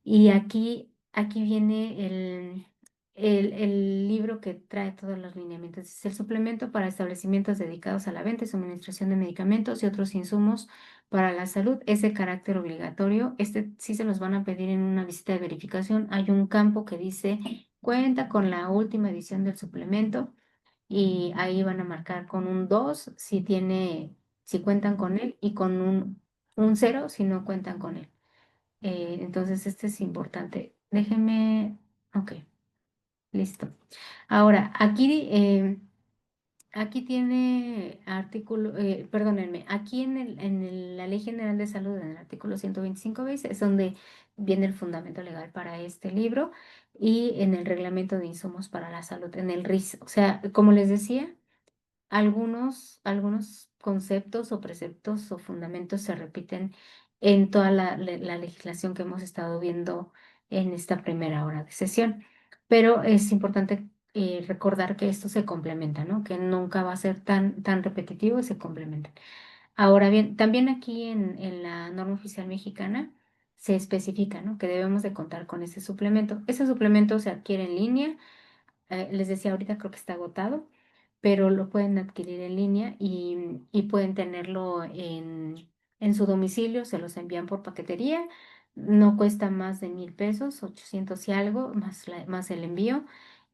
Speaker 1: Y aquí viene el libro que trae todos los lineamientos. Es el suplemento para establecimientos dedicados a la venta y suministración de medicamentos y otros insumos para la salud. Es de carácter obligatorio. Este sí se los van a pedir en una visita de verificación. Hay un campo que dice cuenta con la última edición del suplemento y ahí van a marcar con un 2 si cuentan con él y con un 0 si no cuentan con él. Entonces, este es importante. Ok, listo. Ahora, aquí Aquí tiene artículo, perdónenme, aquí la Ley General de Salud, en el artículo 125 bis, es donde viene el fundamento legal para este libro y en el Reglamento de Insumos para la Salud, en el RIS. O sea, como les decía, algunos conceptos o preceptos o fundamentos se repiten en toda la legislación que hemos estado viendo en esta primera hora de sesión. Pero es importante recordar que esto se complementa, ¿no? Que nunca va a ser tan repetitivo y se complementan. Ahora bien, también aquí en la norma oficial mexicana se especifica, ¿no? Que debemos de contar con ese suplemento. Ese suplemento se adquiere en línea, les decía ahorita, creo que está agotado, pero lo pueden adquirir en línea y pueden tenerlo en su domicilio, se los envían por paquetería, no cuesta más de 1,000 pesos, 800 y algo, más el envío.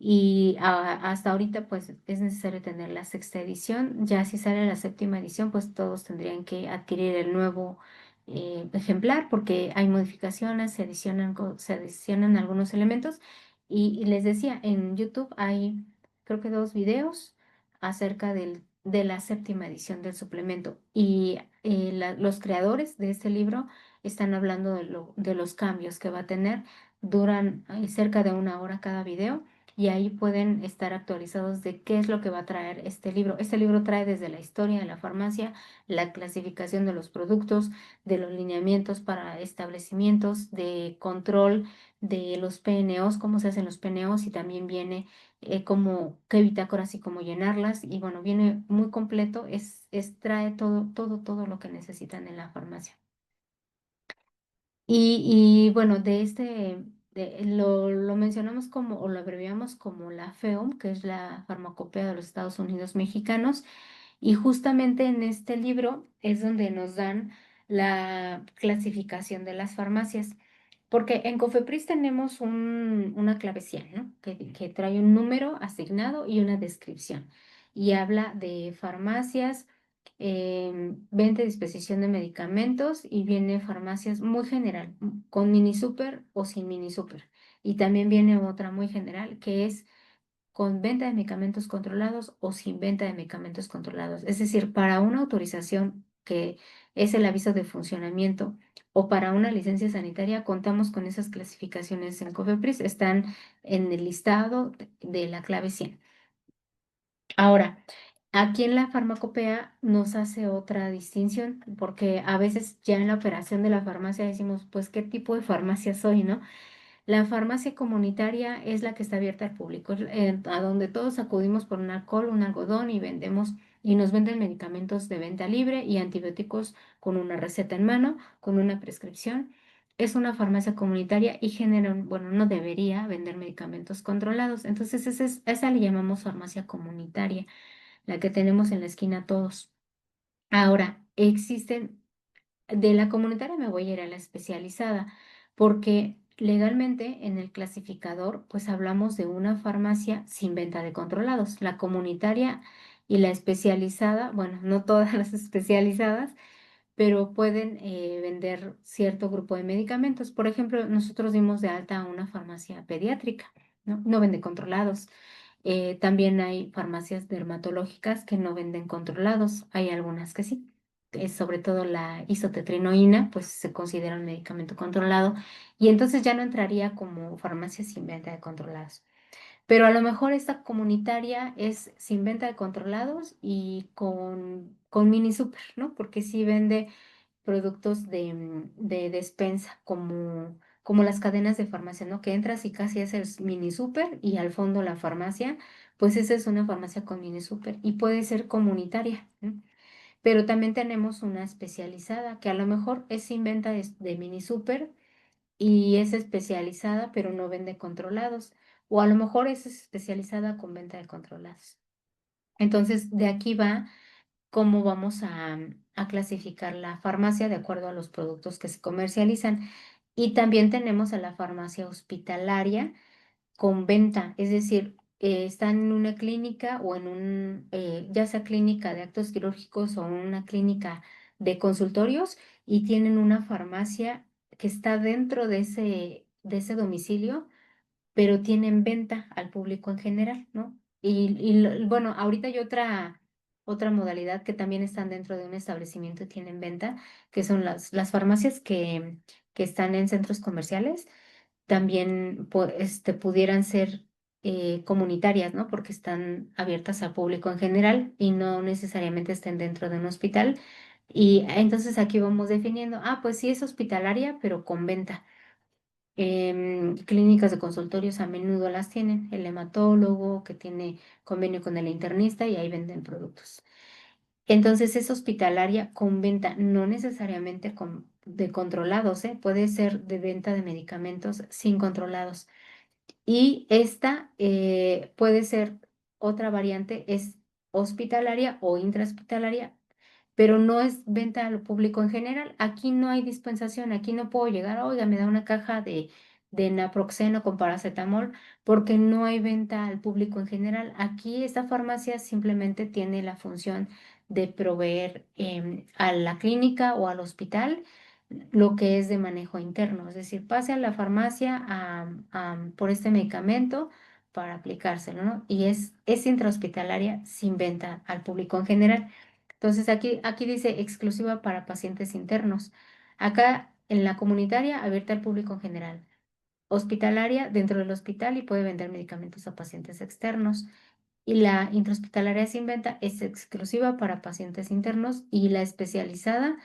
Speaker 1: Y hasta ahorita pues es necesario tener la sexta edición. Ya si sale la séptima edición, pues todos tendrían que adquirir el nuevo ejemplar porque hay modificaciones, se adicionan algunos elementos. Y les decía, en YouTube hay creo que dos videos acerca de la séptima edición del suplemento. Y los creadores de este libro están hablando de los cambios que va a tener. Duran cerca de 1 hora cada video y ahí pueden estar actualizados de qué es lo que va a traer este libro. Este libro trae desde la historia de la farmacia, la clasificación de los productos, de los lineamientos para establecimientos, de control de los PNOs, cómo se hacen los PNOs y también viene como qué bitácoras y cómo llenarlas. Y bueno, viene muy completo, trae todo lo que necesitan en la farmacia. Bueno, lo mencionamos como, o lo abreviamos como la FEOM, que es la Farmacopea de los Estados Unidos Mexicanos, y justamente en este libro es donde nos dan la clasificación de las farmacias, porque en Cofepris tenemos una clavecilla, ¿no? Que trae un número asignado y una descripción, y habla de farmacias, venta y disposición de medicamentos, y viene farmacias muy general, con mini super o sin mini super. Y también viene otra muy general que es con venta de medicamentos controlados o sin venta de medicamentos controlados. Es decir, para una autorización que es el aviso de funcionamiento o para una licencia sanitaria, contamos con esas clasificaciones en COFEPRIS, están en el listado de la clave 100. Ahora, aquí en la farmacopea nos hace otra distinción, porque a veces ya en la operación de la farmacia decimos, pues, ¿qué tipo de farmacia soy, no? La farmacia comunitaria es la que está abierta al público, es, a donde todos acudimos por un alcohol, un algodón y nos venden medicamentos de venta libre y antibióticos con una receta en mano, con una prescripción. Es una farmacia comunitaria y bueno, no debería vender medicamentos controlados. Entonces, esa le llamamos farmacia comunitaria, la que tenemos en la esquina todos. Ahora, de la comunitaria me voy a ir a la especializada, porque legalmente en el clasificador, pues hablamos de una farmacia sin venta de controlados. La comunitaria y la especializada, bueno, no todas las especializadas, pero pueden vender cierto grupo de medicamentos. Por ejemplo, nosotros dimos de alta a una farmacia pediátrica, ¿no? No vende controlados. También hay farmacias dermatológicas que no venden controlados, hay algunas que sí. Sobre todo la isotetrinoína, pues se considera un medicamento controlado y entonces ya no entraría como farmacia sin venta de controlados. Pero a lo mejor esta comunitaria es sin venta de controlados y con mini super, ¿no? Porque sí vende productos de despensa, como las cadenas de farmacia, ¿no? Que entras y casi es el mini super y al fondo la farmacia, pues esa es una farmacia con mini super y puede ser comunitaria, ¿no? Pero también tenemos una especializada que a lo mejor es sin venta de mini super y es especializada, pero no vende controlados. O a lo mejor es especializada con venta de controlados. Entonces, de aquí va cómo vamos a clasificar la farmacia de acuerdo a los productos que se comercializan. Y también tenemos a la farmacia hospitalaria con venta, es decir, están en una clínica o ya sea clínica de actos quirúrgicos o una clínica de consultorios y tienen una farmacia que está dentro de ese domicilio, pero tienen venta al público en general, ¿no? Bueno, ahorita hay otra modalidad que también están dentro de un establecimiento y tienen venta, que son las farmacias que están en centros comerciales. También pudieran ser comunitarias, ¿no? Porque están abiertas al público en general y no necesariamente estén dentro de un hospital. Y entonces aquí vamos definiendo, pues sí es hospitalaria, pero con venta. Clínicas de consultorios a menudo las tienen, el hematólogo que tiene convenio con el internista y ahí venden productos. Entonces es hospitalaria con venta, no necesariamente de controlados, ¿eh? Puede ser de venta de medicamentos sin controlados. Y esta puede ser otra variante, es hospitalaria o intrahospitalaria, pero no es venta al público en general. Aquí no hay dispensación, aquí no puedo llegar, oiga, me da una caja de naproxeno con paracetamol, porque no hay venta al público en general. Aquí esta farmacia simplemente tiene la función de proveer a la clínica o al hospital lo que es de manejo interno, es decir, pase a la farmacia por este medicamento para aplicárselo, ¿no? Y es intrahospitalaria sin venta al público en general. Entonces aquí dice exclusiva para pacientes internos. Acá en la comunitaria, abierta al público en general. Hospitalaria dentro del hospital y puede vender medicamentos a pacientes externos. Y la intrahospitalaria sin venta es exclusiva para pacientes internos y la especializada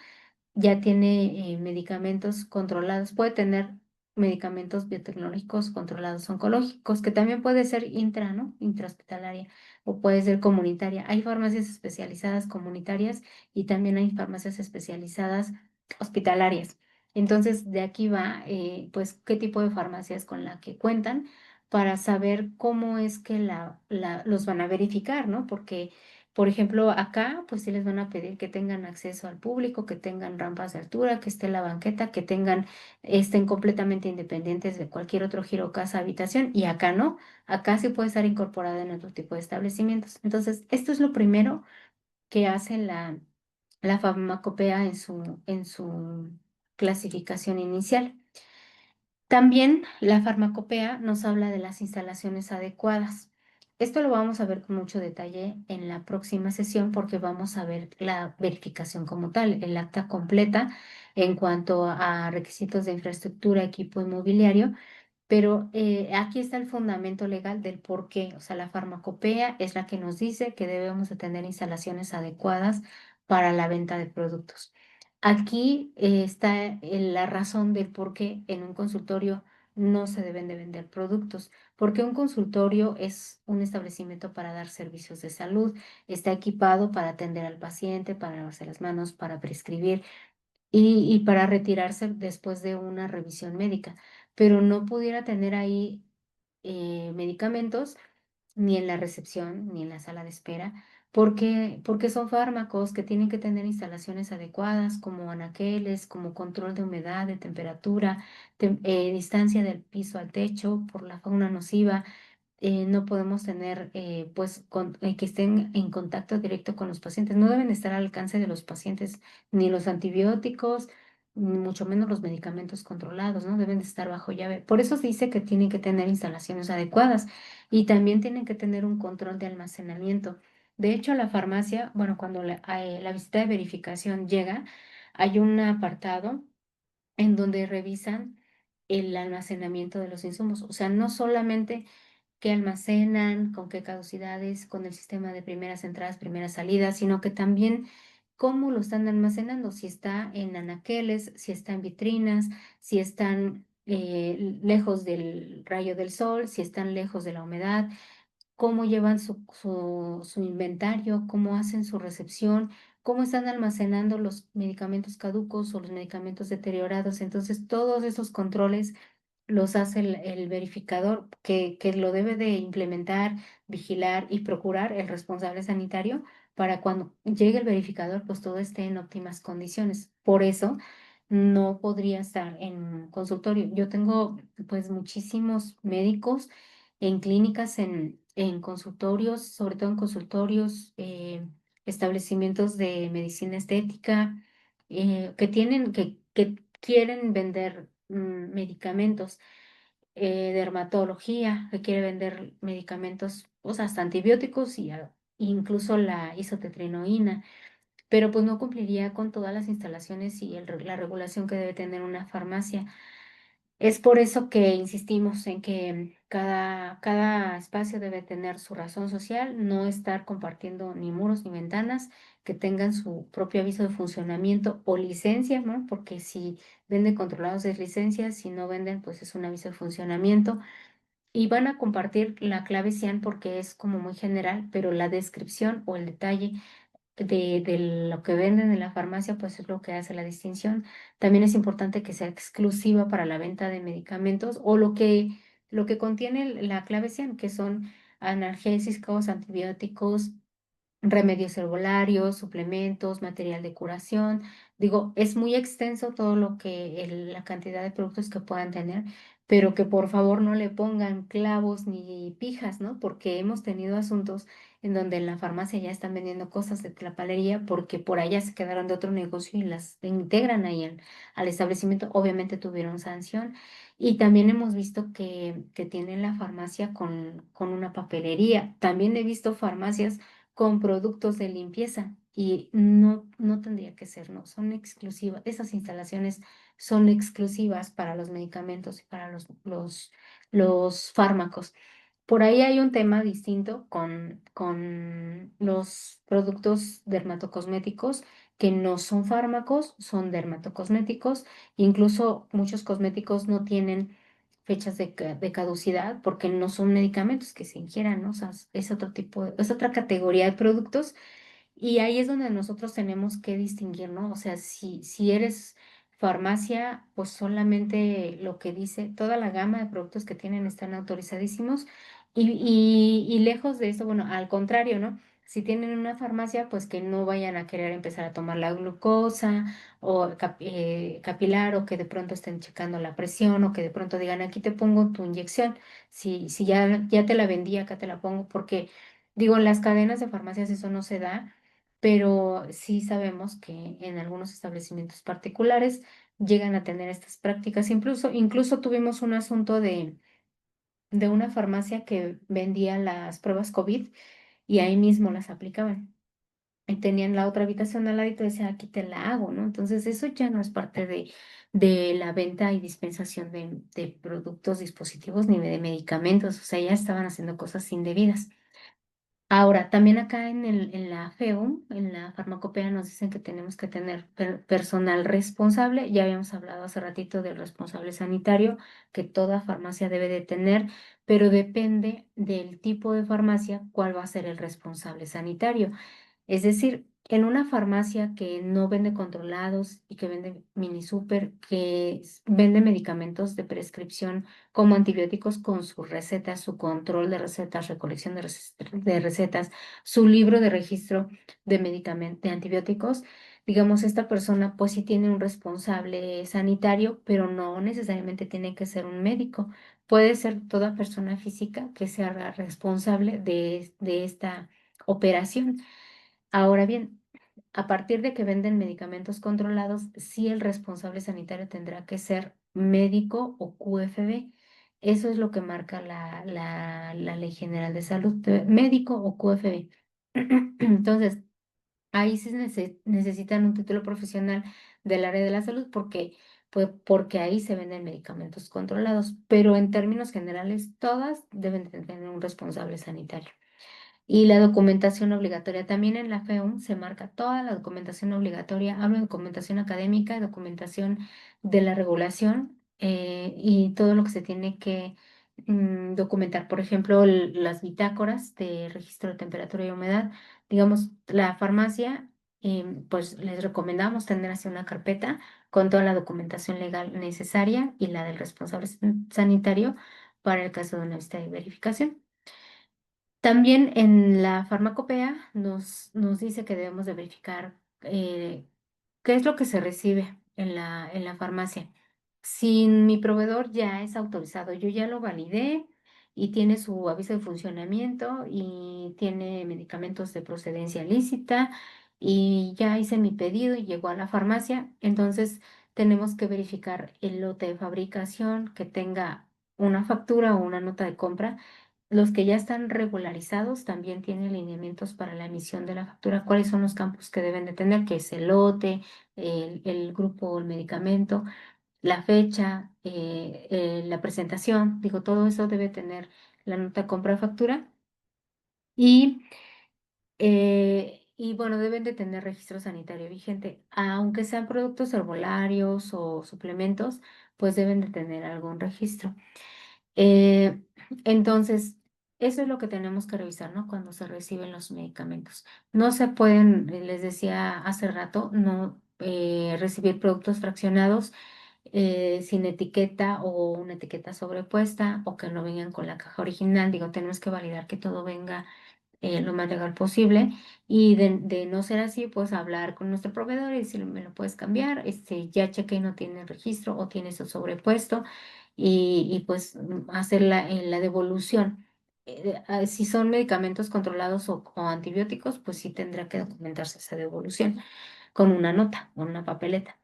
Speaker 1: ya tiene medicamentos controlados, puede tener medicamentos biotecnológicos controlados oncológicos, que también puede ser ¿no? Intrahospitalaria o puede ser comunitaria. Hay farmacias especializadas comunitarias y también hay farmacias especializadas hospitalarias. Entonces, de aquí va, pues, qué tipo de farmacias con la que cuentan para saber cómo es que los van a verificar, ¿no? Porque por ejemplo, acá, pues sí les van a pedir que tengan acceso al público, que tengan rampas de altura, que esté la banqueta, estén completamente independientes de cualquier otro giro, casa, habitación, y acá no, acá sí puede estar incorporada en otro tipo de establecimientos. Entonces, esto es lo primero que hace la farmacopea en su clasificación inicial. También la farmacopea nos habla de las instalaciones adecuadas. Esto lo vamos a ver con mucho detalle en la próxima sesión porque vamos a ver la verificación como tal, el acta completa en cuanto a requisitos de infraestructura, equipo inmobiliario, pero aquí está el fundamento legal del por qué. O sea, la farmacopea es la que nos dice que debemos de tener instalaciones adecuadas para la venta de productos. Aquí está la razón del por qué en un consultorio no se deben de vender productos, porque un consultorio es un establecimiento para dar servicios de salud, está equipado para atender al paciente, para lavarse las manos, para prescribir y para retirarse después de una revisión médica, pero no pudiera tener ahí medicamentos ni en la recepción ni en la sala de espera, porque son fármacos que tienen que tener instalaciones adecuadas, como anaqueles, como control de humedad, de temperatura, distancia del piso al techo por la fauna nociva. No podemos tener, pues, que estén en contacto directo con los pacientes. No deben estar al alcance de los pacientes ni los antibióticos, ni mucho menos los medicamentos controlados, ¿no? Deben de estar bajo llave. Por eso se dice que tienen que tener instalaciones adecuadas y también tienen que tener un control de almacenamiento. De hecho, a la farmacia, bueno, cuando la visita de verificación llega, hay un apartado en donde revisan el almacenamiento de los insumos. O sea, no solamente qué almacenan, con qué caducidades, con el sistema de primeras entradas, primeras salidas, sino que también cómo lo están almacenando, si está en anaqueles, si está en vitrinas, si están lejos del rayo del sol, si están lejos de la humedad, cómo llevan su inventario, cómo hacen su recepción, cómo están almacenando los medicamentos caducos o los medicamentos deteriorados. Entonces, todos esos controles los hace el verificador que lo debe de implementar, vigilar y procurar el responsable sanitario para cuando llegue el verificador, pues todo esté en óptimas condiciones. Por eso no podría estar en consultorio. Yo tengo pues muchísimos médicos en clínicas, en consultorios, sobre todo en consultorios, establecimientos de medicina estética, que quieren vender medicamentos dermatología, que quiere vender medicamentos, o sea, hasta antibióticos y incluso la isotetrinoína, pero pues no cumpliría con todas las instalaciones y la regulación que debe tener una farmacia. Es por eso que insistimos en que cada espacio debe tener su razón social, no estar compartiendo ni muros ni ventanas, que tengan su propio aviso de funcionamiento o licencia, ¿no? Porque si venden controlados es licencia, si no venden, pues es un aviso de funcionamiento. Y van a compartir la clave CIAN porque es como muy general, pero la descripción o el detalle de lo que venden en la farmacia, pues es lo que hace la distinción. También es importante que sea exclusiva para la venta de medicamentos o lo que contiene la clave CIAN, que son analgésicos, antibióticos, remedios herbolarios, suplementos, material de curación. Digo, es muy extenso todo lo que la cantidad de productos que puedan tener, pero que por favor no le pongan clavos ni pijas, ¿no? Porque hemos tenido asuntos en donde en la farmacia ya están vendiendo cosas de tlapalería porque por allá se quedaron de otro negocio y las integran ahí al establecimiento. Obviamente tuvieron sanción. Y también hemos visto que tienen la farmacia con una papelería. También he visto farmacias con productos de limpieza y no tendría que ser, ¿no? Son exclusivas, esas instalaciones son exclusivas para los medicamentos y para los fármacos. Por ahí hay un tema distinto con los productos dermatocosméticos que no son fármacos, son dermatocosméticos. Incluso muchos cosméticos no tienen fechas de caducidad porque no son medicamentos que se ingieran, ¿no? O sea, es otro tipo, es otra categoría de productos y ahí es donde nosotros tenemos que distinguir, ¿no? O sea, si eres farmacia, pues solamente lo que dice, toda la gama de productos que tienen están autorizadísimos y lejos de eso, bueno, al contrario, ¿no? Si tienen una farmacia, pues que no vayan a querer empezar a tomar la glucosa o capilar o que de pronto estén checando la presión o que de pronto digan, aquí te pongo tu inyección, si ya te la vendí, acá te la pongo, porque digo, en las cadenas de farmacias eso no se da, pero sí sabemos que en algunos establecimientos particulares llegan a tener estas prácticas. Incluso tuvimos un asunto de una farmacia que vendía las pruebas COVID y ahí mismo las aplicaban. Y tenían la otra habitación al ladito y decía, aquí te la hago, ¿no? Entonces eso ya no es parte de la venta y dispensación de productos, dispositivos ni de medicamentos. O sea, ya estaban haciendo cosas indebidas. Ahora, también acá en la FEUM, en la farmacopea, nos dicen que tenemos que tener personal responsable. Ya habíamos hablado hace ratito del responsable sanitario, que toda farmacia debe de tener, pero depende del tipo de farmacia, cuál va a ser el responsable sanitario. Es decir, en una farmacia que no vende controlados y que vende mini super, que vende medicamentos de prescripción como antibióticos con su receta, su control de recetas, recolección de recetas, su libro de registro de medicamentos, de antibióticos, digamos, esta persona pues sí tiene un responsable sanitario, pero no necesariamente tiene que ser un médico. Puede ser toda persona física que sea la responsable de esta operación. Ahora bien, a partir de que venden medicamentos controlados, sí el responsable sanitario tendrá que ser médico o QFB. Eso es lo que marca la Ley General de Salud, médico o QFB. Entonces, ahí sí necesitan un título profesional del área de la salud porque ahí se venden medicamentos controlados, pero en términos generales, todas deben de tener un responsable sanitario. Y la documentación obligatoria. También en la FEUM se marca toda la documentación obligatoria. Hablo de documentación académica, documentación de la regulación y todo lo que se tiene que documentar. Por ejemplo, las bitácoras de registro de temperatura y humedad. Digamos, la farmacia, pues les recomendamos tener así una carpeta con toda la documentación legal necesaria y la del responsable sanitario para el caso de una visita de verificación. También en la farmacopea nos dice que debemos de verificar qué es lo que se recibe en la farmacia. Si mi proveedor ya es autorizado, yo ya lo validé y tiene su aviso de funcionamiento y tiene medicamentos de procedencia lícita y ya hice mi pedido y llegó a la farmacia, entonces tenemos que verificar el lote de fabricación que tenga una factura o una nota de compra. Los que ya están regularizados también tienen lineamientos para la emisión de la factura, cuáles son los campos que deben de tener, que es el lote, el grupo o el medicamento, la fecha, la presentación, digo, todo eso debe tener la nota de compra factura y, y bueno, deben de tener registro sanitario vigente, aunque sean productos herbolarios o suplementos, pues deben de tener algún registro. Eh, entonces, eso es lo que tenemos que revisar, ¿no? Cuando se reciben los medicamentos. No se pueden, les decía hace rato, no recibir productos fraccionados sin etiqueta o una etiqueta sobrepuesta o que no vengan con la caja original. Digo, tenemos que validar que todo venga lo más legal posible y de no ser así, pues hablar con nuestro proveedor y decirle, me lo puedes cambiar, ya chequé y no tiene registro o tiene eso sobrepuesto y pues hacer la devolución. Si son medicamentos controlados o antibióticos, pues sí tendrá que documentarse esa devolución con una nota o una papeleta.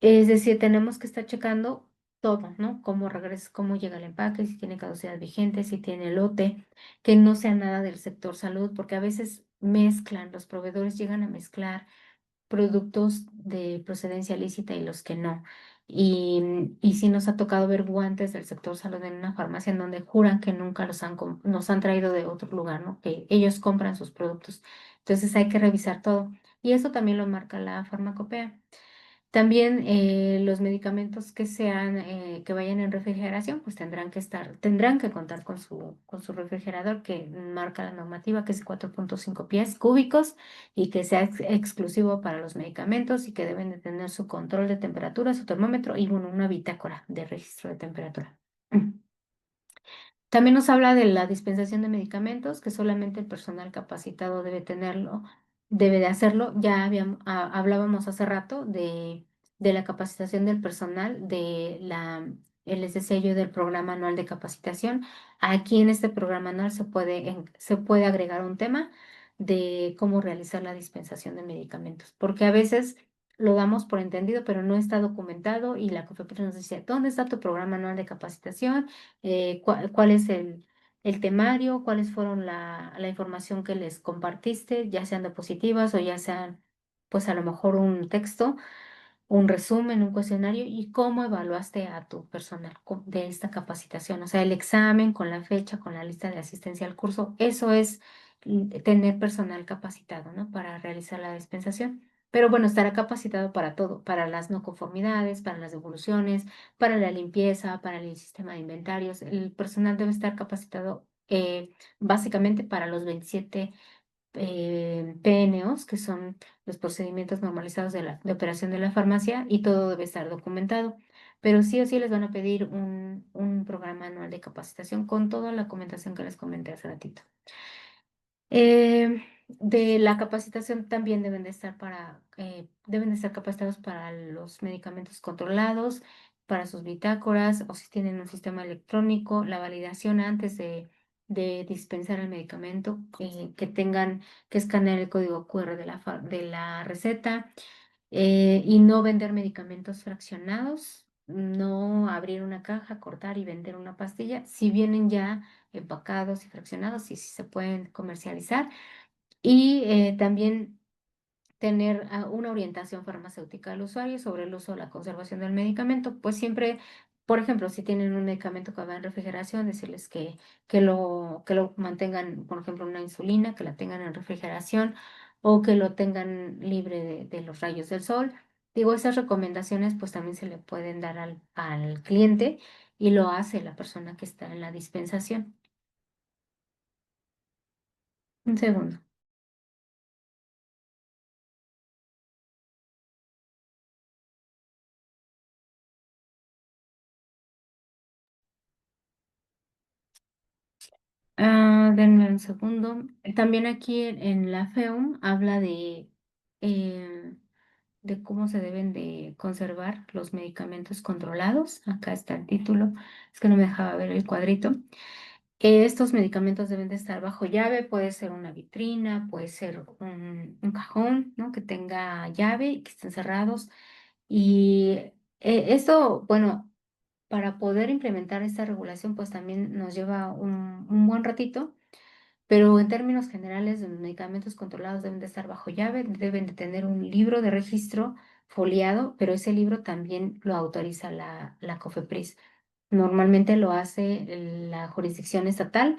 Speaker 1: Es decir, tenemos que estar checando todo, ¿no? Cómo regresa, cómo llega el empaque, si tiene caducidad vigente, si tiene lote, que no sea nada del sector salud, porque a veces mezclan, los proveedores llegan a mezclar productos de procedencia lícita y los que no. Y sí nos ha tocado ver guantes del sector salud en una farmacia en donde juran que nunca nos han traído de otro lugar, ¿no? Que ellos compran sus productos. Entonces hay que revisar todo. Y eso también lo marca la farmacopea. También los medicamentos que sean, que vayan en refrigeración, pues tendrán que contar con su refrigerador que marca la normativa, que es 4,5 pies cúbicos y que sea exclusivo para los medicamentos y que deben de tener su control de temperatura, su termómetro y bueno, una bitácora de registro de temperatura. También nos habla de la dispensación de medicamentos, que solamente el personal capacitado debe tenerlo, debe de hacerlo. Ya hablábamos hace rato de la capacitación del personal, les decía yo del programa anual de capacitación. Aquí en este programa anual se puede agregar un tema de cómo realizar la dispensación de medicamentos, porque a veces lo damos por entendido, pero no está documentado y la COFEPRIS nos dice, ¿dónde está tu programa anual de capacitación? Cuál es el temario, cuáles fueron la información que les compartiste, ya sean diapositivas o ya sean, pues a lo mejor un texto, un resumen, un cuestionario y cómo evaluaste a tu personal de esta capacitación. O sea, el examen con la fecha, con la lista de asistencia al curso, eso es tener personal capacitado, ¿no? Para realizar la dispensación. Pero bueno, estará capacitado para todo, para las no conformidades, para las devoluciones, para la limpieza, para el sistema de inventarios. El personal debe estar capacitado básicamente para los 27 PNOs, que son los procedimientos normalizados de operación de la farmacia, y todo debe estar documentado. Pero sí o sí les van a pedir un programa anual de capacitación con toda la documentación que les comenté hace ratito. De la capacitación también deben de estar capacitados para los medicamentos controlados, para sus bitácoras o si tienen un sistema electrónico, la validación antes de dispensar el medicamento, que tengan que escanear el código QR de la receta y no vender medicamentos fraccionados, no abrir una caja, cortar y vender una pastilla, si vienen ya empacados y fraccionados y si se pueden comercializar. Y también tener una orientación farmacéutica al usuario sobre el uso o la conservación del medicamento. Pues siempre, por ejemplo, si tienen un medicamento que va en refrigeración, decirles que lo mantengan, por ejemplo, una insulina, que la tengan en refrigeración o que lo tengan libre de los rayos del sol. Digo, esas recomendaciones pues también se le pueden dar al cliente y lo hace la persona que está en la dispensación. Un segundo. Denme un segundo. También aquí en la FEUM habla eh, de cómo se deben de conservar los medicamentos controlados. Acá está el título, es que no me dejaba ver el cuadrito. Estos medicamentos deben de estar bajo llave, puede ser una vitrina, puede ser un cajón, ¿no? Que tenga llave y que estén cerrados. Y esto, bueno. para poder implementar esta regulación, pues también nos lleva un buen ratito, pero en términos generales, los medicamentos controlados deben de estar bajo llave, deben de tener un libro de registro foliado, pero ese libro también lo autoriza la COFEPRIS. Normalmente lo hace la jurisdicción estatal,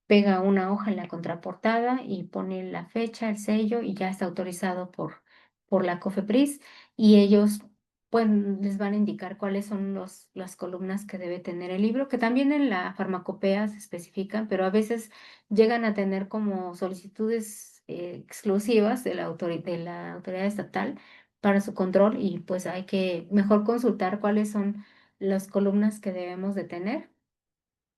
Speaker 1: pega una hoja en la contraportada y pone la fecha, el sello y ya está autorizado por la COFEPRIS y ellos pues les van a indicar cuáles son las columnas que debe tener el libro, que también en la farmacopea se especifican, pero a veces llegan a tener como solicitudes exclusivas de la autoridad estatal para su control y pues hay que mejor consultar cuáles son las columnas que debemos de tener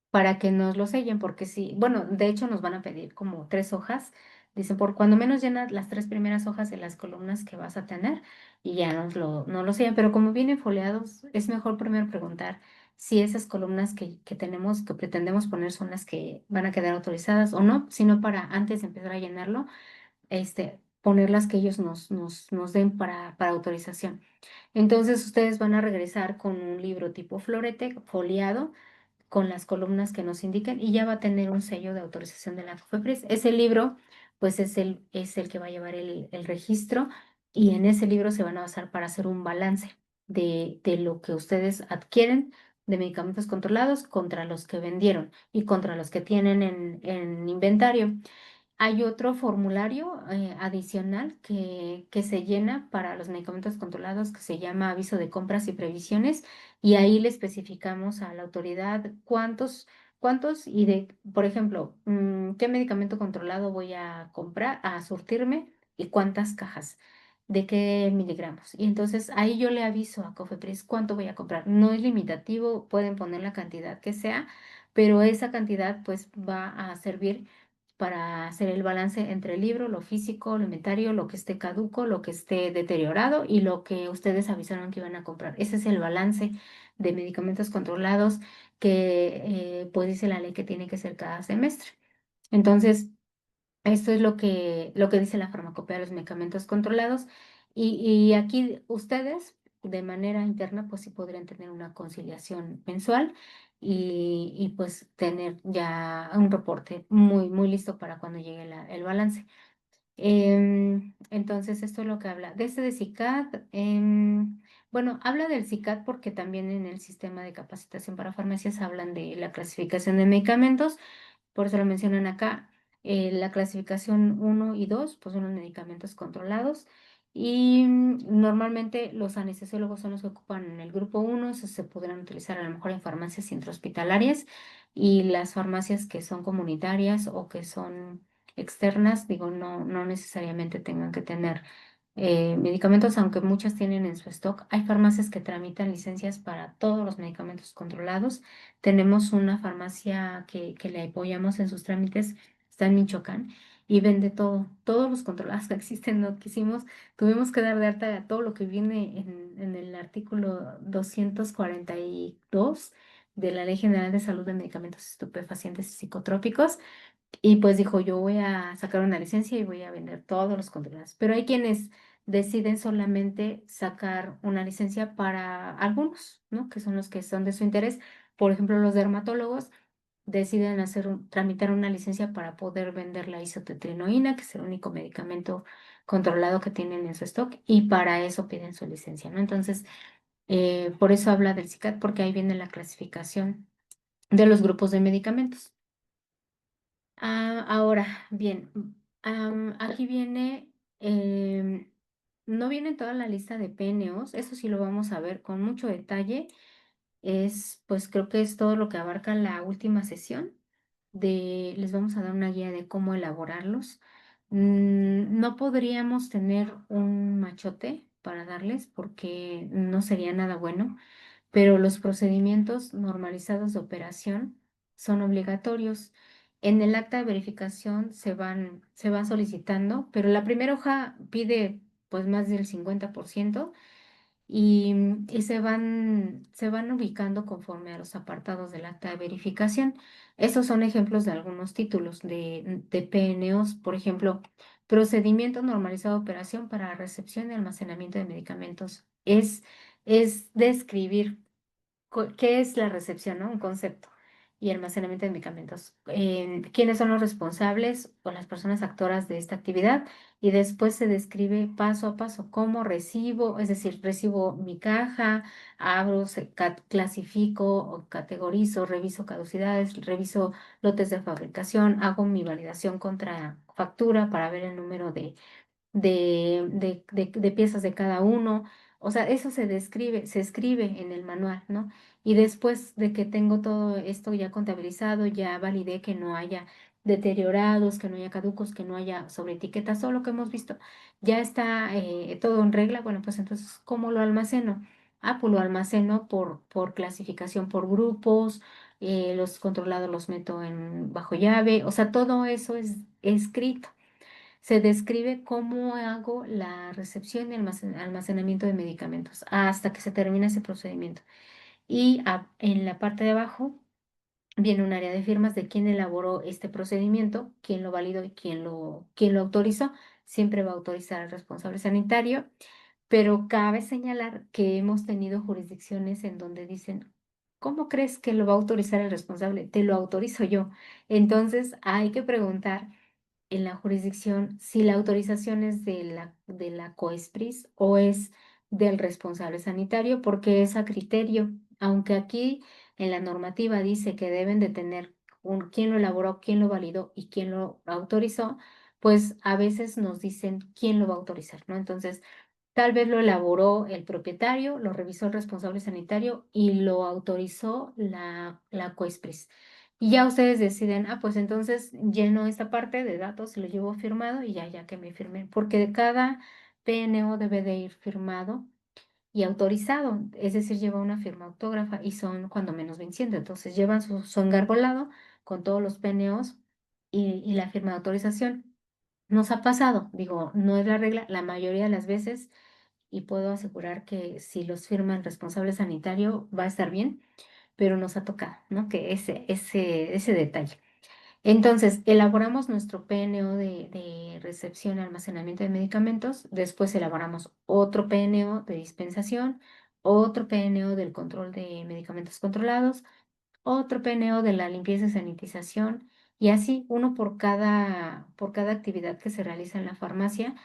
Speaker 1: para que nos lo sellen, porque sí, bueno, de hecho nos van a pedir como 3 hojas, dicen, por cuando menos llenas las 3 primeras hojas de las columnas que vas a tener y ya no lo sellan, pero como vienen foliados, es mejor primero preguntar si esas columnas que tenemos, que pretendemos poner son las que van a quedar autorizadas o no, sino para antes de empezar a llenarlo, poner las que ellos nos den para autorización. Entonces ustedes van a regresar con un libro tipo florete, foliado, con las columnas que nos indiquen y ya va a tener un sello de autorización de la COFEPRIS. Ese libro, pues es el que va a llevar el registro y en ese libro se van a basar para hacer un balance de lo que ustedes adquieren de medicamentos controlados contra los que vendieron y contra los que tienen en inventario. Hay otro formulario adicional que se llena para los medicamentos controlados que se llama aviso de compras y previsiones y ahí le especificamos a la autoridad cuántos y por ejemplo, qué medicamento controlado voy a comprar, a surtirme y cuántas cajas, de qué miligramos. Y entonces ahí yo le aviso a Cofepris cuánto voy a comprar. No es limitativo, pueden poner la cantidad que sea, pero esa cantidad pues va a servir para hacer el balance entre el libro, lo físico, lo inventario, lo que esté caduco, lo que esté deteriorado y lo que ustedes avisaron que iban a comprar. Ese es el balance de medicamentos controlados que pues dice la ley que tiene que ser cada semestre. Entonces, esto es lo que dice la farmacopea de los medicamentos controlados y aquí ustedes de manera interna pues sí podrían tener una conciliación mensual y pues tener ya un reporte muy, muy listo para cuando llegue el balance. Entonces, esto es lo que habla. De este de CICAD, bueno, habla del CICAD porque también en el sistema de capacitación para farmacias hablan de la clasificación de medicamentos, por eso lo mencionan acá. La clasificación uno y 2 pues son los medicamentos controlados y normalmente los anestesiólogos son los que ocupan en el grupo uno, esos se podrán utilizar a lo mejor en farmacias intrahospitalarias y las farmacias que son comunitarias o que son externas, digo, no necesariamente tengan que tener medicamentos, aunque muchas tienen en su stock. Hay farmacias que tramitan licencias para todos los medicamentos controlados. Tenemos una farmacia que le apoyamos en sus trámites, está en Michoacán, y vende todo, todos los controlados que existen. No quisimos, tuvimos que dar de alta todo lo que viene en el artículo 242 de la Ley General de Salud de Medicamentos Estupefacientes y Psicotrópicos. Y pues dijo, yo voy a sacar una licencia y voy a vender todos los controlados. Pero hay quienes deciden solamente sacar una licencia para algunos, ¿no? Que son los que son de su interés. Por ejemplo, los dermatólogos deciden tramitar una licencia para poder vender la isotetrinoína, que es el único medicamento controlado que tienen en su stock, y para eso piden su licencia, ¿no? Entonces, por eso habla del CICAD, porque ahí viene la clasificación de los grupos de medicamentos. Ahora, bien, aquí viene, no viene toda la lista de PNOs, eso sí lo vamos a ver con mucho detalle. Pues creo que es todo lo que abarca la última sesión les vamos a dar una guía de cómo elaborarlos. No podríamos tener un machote para darles porque no sería nada bueno, pero los procedimientos normalizados de operación son obligatorios. En el acta de verificación se van solicitando, pero la primera hoja pide pues más del 50% y se van ubicando conforme a los apartados del acta de verificación. Estos son ejemplos de algunos títulos de PNOs, por ejemplo, procedimiento normalizado de operación para recepción y almacenamiento de medicamentos. Es describir. ¿Qué es la recepción, no? Un concepto y almacenamiento de medicamentos. ¿Quiénes son los responsables o las personas actoras de esta actividad? Y después se describe paso a paso cómo recibo, es decir, recibo mi caja, abro, clasifico o categorizo, reviso caducidades, reviso lotes de fabricación, hago mi validación contra factura para ver el número de piezas de cada uno. O sea, eso se describe, se escribe en el manual, ¿no? Y después de que tengo todo esto ya contabilizado, ya validé que no haya deteriorados, que no haya caducos, que no haya sobreetiquetas, todo lo que hemos visto, ya está todo en regla. Bueno, pues entonces, ¿cómo lo almaceno? Ah, pues lo almaceno por clasificación por grupos, los controlados los meto en bajo llave, o sea, todo eso es escrito. Se describe cómo hago la recepción y almacenamiento de medicamentos hasta que se termina ese procedimiento. Y en la parte de abajo viene un área de firmas de quién elaboró este procedimiento, quién lo validó y quién lo autorizó. Siempre va a autorizar el responsable sanitario, pero cabe señalar que hemos tenido jurisdicciones en donde dicen, ¿cómo crees que lo va a autorizar el responsable? Te lo autorizo yo. Entonces hay que preguntar en la jurisdicción si la autorización es de la COESPRIS o es del responsable sanitario, porque es a criterio, aunque aquí en la normativa dice que deben de tener quién lo elaboró, quién lo validó y quién lo autorizó, pues a veces nos dicen quién lo va a autorizar, ¿no? Entonces, tal vez lo elaboró el propietario, lo revisó el responsable sanitario y lo autorizó la COESPRIS. Y ya ustedes deciden, ah, pues entonces lleno esta parte de datos, lo llevo firmado y ya que me firmen, porque de cada PNO debe de ir firmado y autorizado, es decir, lleva una firma autógrafa y son cuando menos venciendo. Entonces llevan su engarbolado con todos los PNOs y la firma de autorización. Nos ha pasado, digo, no es la regla, la mayoría de las veces, y puedo asegurar que si los firma el responsable sanitario va a estar bien, pero nos ha tocado, ¿no? Que ese detalle. Entonces, elaboramos nuestro PNO de recepción y almacenamiento de medicamentos, después elaboramos otro PNO de dispensación, otro PNO del control de medicamentos controlados, otro PNO de la limpieza y sanitización, y así uno por cada actividad que se realiza en la farmacia,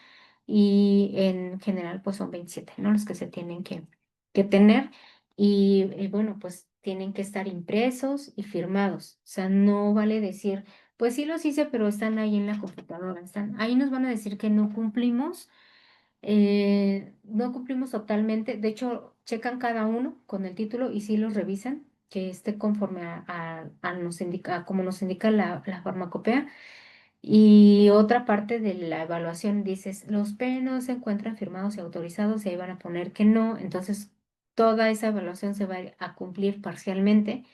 Speaker 1: y en general pues son 27, ¿no? Los que se tienen que tener y bueno, pues tienen que estar impresos y firmados. O sea, no vale decir, pues sí los hice, pero están ahí en la computadora, ahí nos van a decir que no cumplimos totalmente. De hecho, checan cada uno con el título y sí los revisan, que esté conforme a como nos indica la farmacopea. Y otra parte de la evaluación dices, los P no se encuentran firmados y autorizados y ahí van a poner que no. Entonces, toda esa evaluación se va a cumplir parcialmente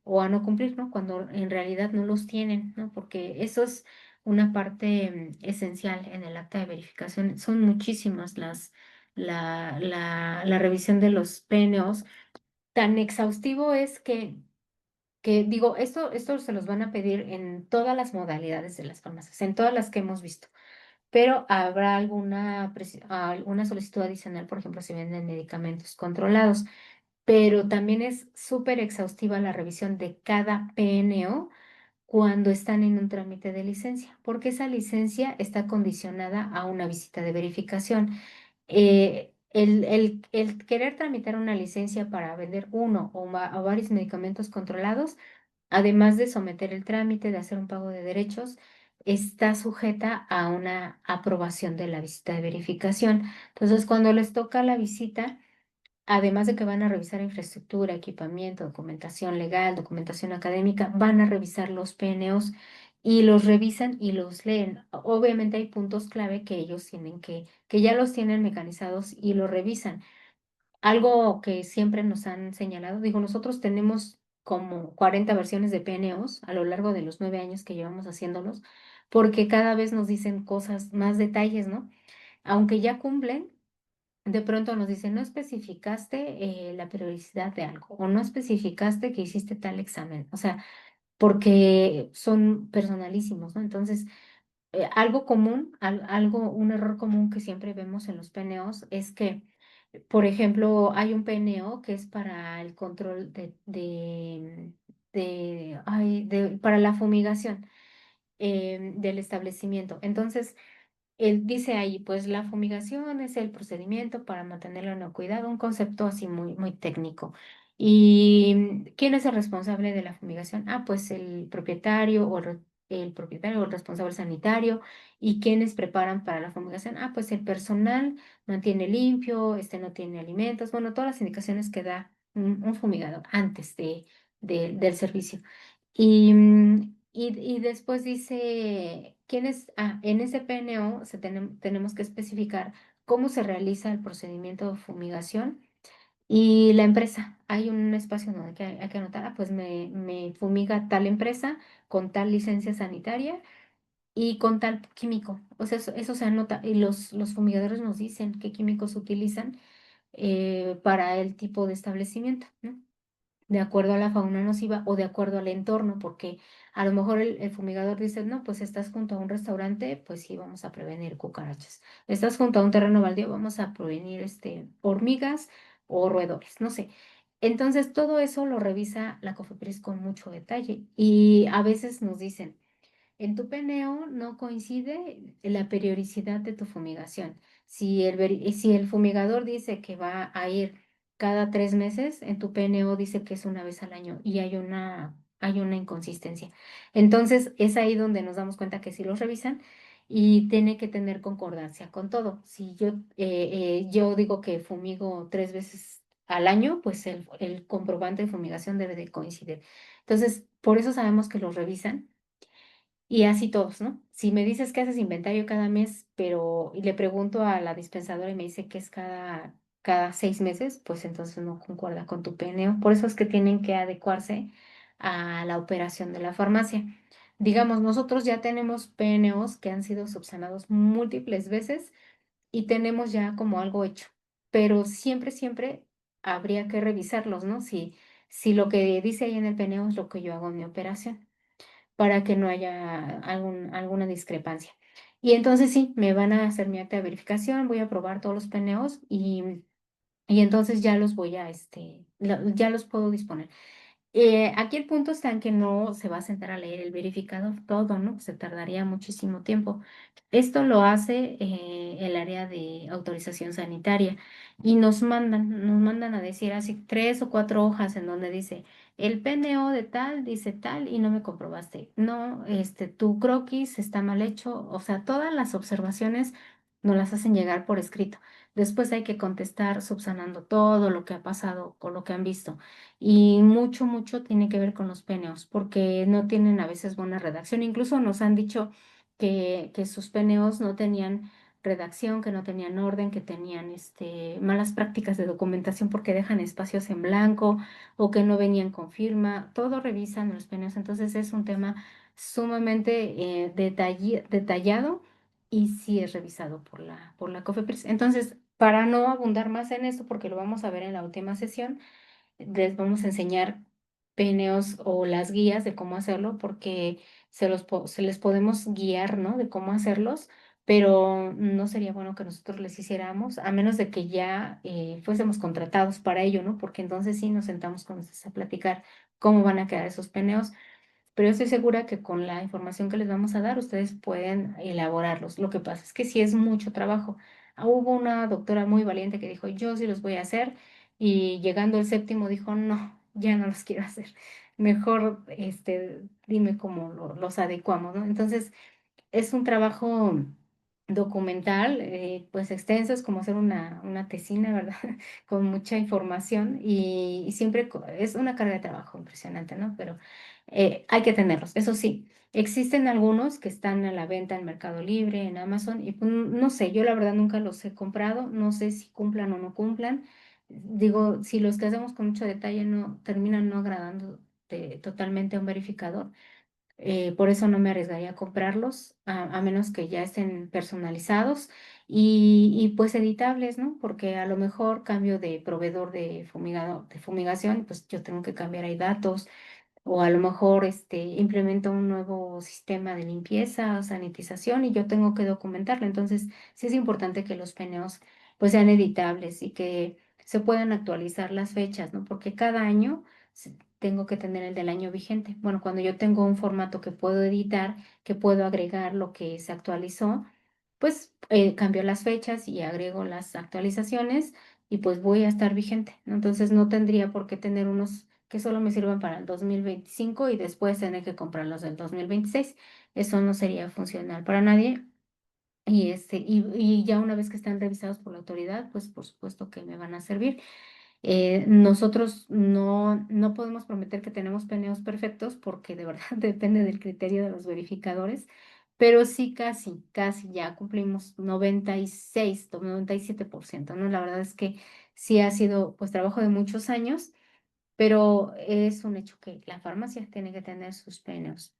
Speaker 1: o a no cumplir, ¿no? Cuando en realidad no los tienen, ¿no? Porque eso es una parte esencial en el acta de verificación. Son muchísimas la revisión de los PNOs. Tan exhaustivo es que digo, esto se los van a pedir en todas las modalidades de las farmacias, en todas las que hemos visto, pero habrá alguna solicitud adicional, por ejemplo, si venden medicamentos controlados, pero también es súper exhaustiva la revisión de cada PNO cuando están en un trámite de licencia, porque esa licencia está condicionada a una visita de verificación. El querer tramitar una licencia para vender uno o varios medicamentos controlados, además de someter el trámite, de hacer un pago de derechos, está sujeta a una aprobación de la visita de verificación. Entonces, cuando les toca la visita, además de que van a revisar infraestructura, equipamiento, documentación legal, documentación académica, van a revisar los PNOs y los revisan y los leen. Obviamente hay puntos clave que ellos tienen que ya los tienen mecanizados y lo revisan. Algo que siempre nos han señalado, digo, nosotros tenemos como 40 versiones de PNOs a lo largo de los 9 años que llevamos haciéndolos, porque cada vez nos dicen cosas, más detalles, ¿no? Aunque ya cumplen, de pronto nos dicen, no especificaste la periodicidad de algo o no especificaste que hiciste tal examen, o sea, porque son personalísimos, ¿no? Entonces, algo común, un error común que siempre vemos en los PNOs es que Por ejemplo, hay un PNO que es para el control para la fumigación del establecimiento. Entonces, él dice ahí, pues la fumigación es el procedimiento para mantener la inocuidad, un concepto así muy, muy técnico. ¿Y quién es el responsable de la fumigación? Ah, pues el propietario o el responsable sanitario. ¿Y quiénes preparan para la fumigación? Ah, pues el personal mantiene limpio, no tiene alimentos, bueno, todas las indicaciones que da un fumigador antes del servicio. Y después dice, en ese PNO tenemos que especificar cómo se realiza el procedimiento de fumigación y la empresa. Hay un espacio donde hay que anotar, pues me fumiga tal empresa con tal licencia sanitaria y con tal químico. O sea, eso se anota y los fumigadores nos dicen qué químicos utilizan para el tipo de establecimiento, ¿no? De acuerdo a la fauna nociva o de acuerdo al entorno, porque a lo mejor el fumigador dice, no, pues estás junto a un restaurante, pues sí, vamos a prevenir cucarachas. Estás junto a un terreno baldío, vamos a prevenir hormigas o roedores, no sé. Entonces, todo eso lo revisa la COFEPRIS con mucho detalle y a veces nos dicen, en tu PNO no coincide la periodicidad de tu fumigación. Si el fumigador dice que va a ir cada 3 meses, en tu PNO dice que es una vez al año y hay una inconsistencia. Entonces, es ahí donde nos damos cuenta que sí los revisan y tiene que tener concordancia con todo. Si yo digo que fumigo 3 veces al año, pues el comprobante de fumigación debe de coincidir. Entonces, por eso sabemos que los revisan y así todos, ¿no? Si me dices que haces inventario cada mes, pero y le pregunto a la dispensadora y me dice que es cada 6 meses, pues entonces no concuerda con tu PNO. Por eso es que tienen que adecuarse a la operación de la farmacia. Digamos, nosotros ya tenemos PNOs que han sido subsanados múltiples veces y tenemos ya como algo hecho, pero siempre, siempre habría que revisarlos, ¿no? Si lo que dice ahí en el PNO es lo que yo hago en mi operación para que no haya alguna discrepancia. Y entonces sí, me van a hacer mi acta de verificación, voy a probar todos los PNOs y entonces ya los ya los puedo disponer. Aquí el punto está en que no se va a sentar a leer el verificador todo, ¿no? Se tardaría muchísimo tiempo. Esto lo hace el área de autorización sanitaria y nos mandan a decir así 3 o 4 hojas en donde dice el PNO de tal dice tal y no me comprobaste. No, tu croquis está mal hecho. O sea, todas las observaciones nos las hacen llegar por escrito. Después hay que contestar subsanando todo lo que ha pasado o lo que han visto. Y mucho, mucho tiene que ver con los PNOs, porque no tienen a veces buena redacción. Incluso nos han dicho que sus PNOs no tenían redacción, que no tenían orden, que tenían malas prácticas de documentación porque dejan espacios en blanco o que no venían con firma. Todo revisan los PNOs. Entonces es un tema sumamente detallado y sí es revisado por la COFEPRIS. Entonces, para no abundar más en esto, porque lo vamos a ver en la última sesión, les vamos a enseñar PNOs o las guías de cómo hacerlo, porque se les podemos guiar, ¿no? De cómo hacerlos, pero no sería bueno que nosotros les hiciéramos, a menos de que ya fuésemos contratados para ello, ¿no? Porque entonces sí nos sentamos con ustedes a platicar cómo van a quedar esos PNOs, pero yo estoy segura que con la información que les vamos a dar, ustedes pueden elaborarlos. Lo que pasa es que sí es mucho trabajo. Hubo una doctora muy valiente que dijo, yo sí los voy a hacer, y llegando el séptimo dijo, no, ya no los quiero hacer. Mejor, dime cómo los adecuamos, ¿no? Entonces, es un trabajo documental, pues extenso, es como hacer una tesina, ¿verdad? Con mucha información y siempre es una carga de trabajo impresionante, ¿no? Pero hay que tenerlos. Eso sí, existen algunos que están a la venta en Mercado Libre, en Amazon, y pues, no sé, yo la verdad nunca los he comprado, no sé si cumplan o no cumplan. Digo, si los que hacemos con mucho detalle no terminan no agradando totalmente a un verificador, por eso no me arriesgaría a comprarlos, a menos que ya estén personalizados y pues editables, ¿no? Porque a lo mejor cambio de proveedor de fumigación, pues yo tengo que cambiar ahí datos, o a lo mejor implemento un nuevo sistema de limpieza o sanitización y yo tengo que documentarlo. Entonces, sí es importante que los PNOs pues sean editables y que se puedan actualizar las fechas, ¿no? Porque cada año tengo que tener el del año vigente. Bueno, cuando yo tengo un formato que puedo editar, que puedo agregar lo que se actualizó, pues cambio las fechas y agrego las actualizaciones y pues voy a estar vigente, ¿no? Entonces no tendría por qué tener unos que solo me sirvan para el 2025 y después tener que comprar los del 2026. Eso no sería funcional para nadie. Y ya una vez que están revisados por la autoridad, pues por supuesto que me van a servir. Nosotros no podemos prometer que tenemos PNOs perfectos porque de verdad depende del criterio de los verificadores, pero sí casi ya cumplimos 96, 97%, ¿no? La verdad es que sí ha sido pues trabajo de muchos años, pero es un hecho que la farmacia tiene que tener sus PNOs.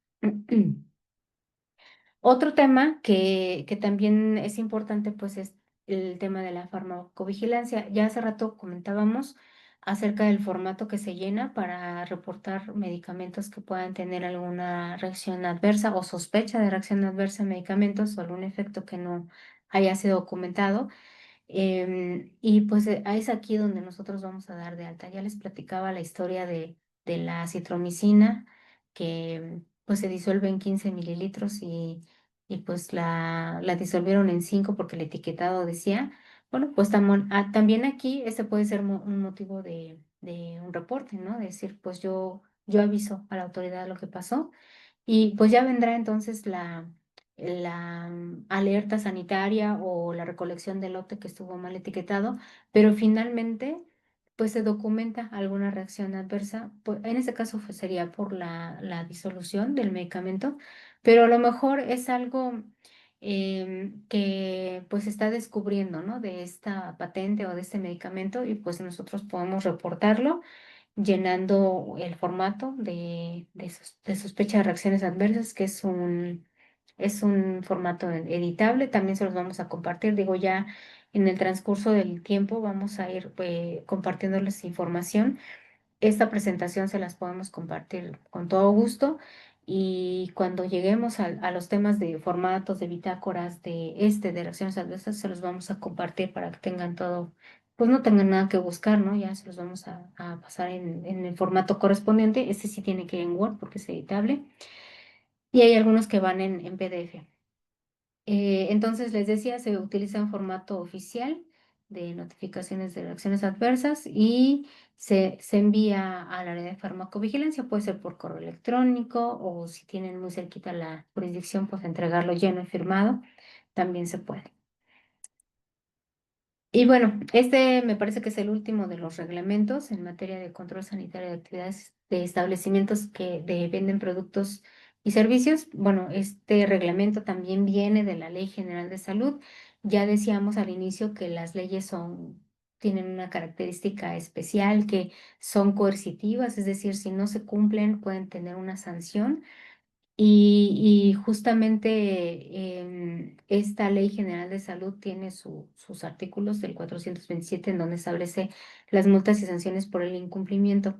Speaker 1: Otro tema que también es importante, pues, es el tema de la farmacovigilancia. Ya hace rato comentábamos acerca del formato que se llena para reportar medicamentos que puedan tener alguna reacción adversa o sospecha de reacción adversa a medicamentos o algún efecto que no haya sido documentado. Y pues es aquí donde nosotros vamos a dar de alta. Ya les platicaba la historia de la citromicina, que pues se disuelve en 15 mililitros y pues la disolvieron en 5 porque el etiquetado decía, bueno, pues también aquí ese puede ser un motivo de un reporte, ¿no? Decir, pues yo aviso a la autoridad lo que pasó y pues ya vendrá entonces la alerta sanitaria o la recolección del lote que estuvo mal etiquetado, pero finalmente pues se documenta alguna reacción adversa, pues, en este caso sería por la disolución del medicamento, pero a lo mejor es algo que pues se está descubriendo, ¿no? De esta patente o de este medicamento y pues nosotros podemos reportarlo llenando el formato de sospecha de reacciones adversas, que es un formato editable. También se los vamos a compartir. Digo, ya en el transcurso del tiempo vamos a ir compartiéndoles información. Esta presentación se las podemos compartir con todo gusto y cuando lleguemos a los temas de formatos, de bitácoras, de reacciones adversas, se los vamos a compartir para que tengan todo, pues no tengan nada que buscar, ¿no? Ya se los vamos a pasar en el formato correspondiente. Este sí tiene que ir en Word porque es editable y hay algunos que van en PDF. Entonces, les decía, se utiliza un formato oficial de notificaciones de reacciones adversas y se envía al área de farmacovigilancia, puede ser por correo electrónico o si tienen muy cerquita la jurisdicción, pues entregarlo lleno y firmado, también se puede. Y bueno, este me parece que es el último de los reglamentos en materia de control sanitario de actividades de establecimientos venden productos y servicios. Bueno, este reglamento también viene de la Ley General de Salud. Ya decíamos al inicio que las leyes tienen una característica especial, que son coercitivas, es decir, si no se cumplen pueden tener una sanción. Y justamente esta Ley General de Salud tiene sus artículos del 427 en donde establece las multas y sanciones por el incumplimiento.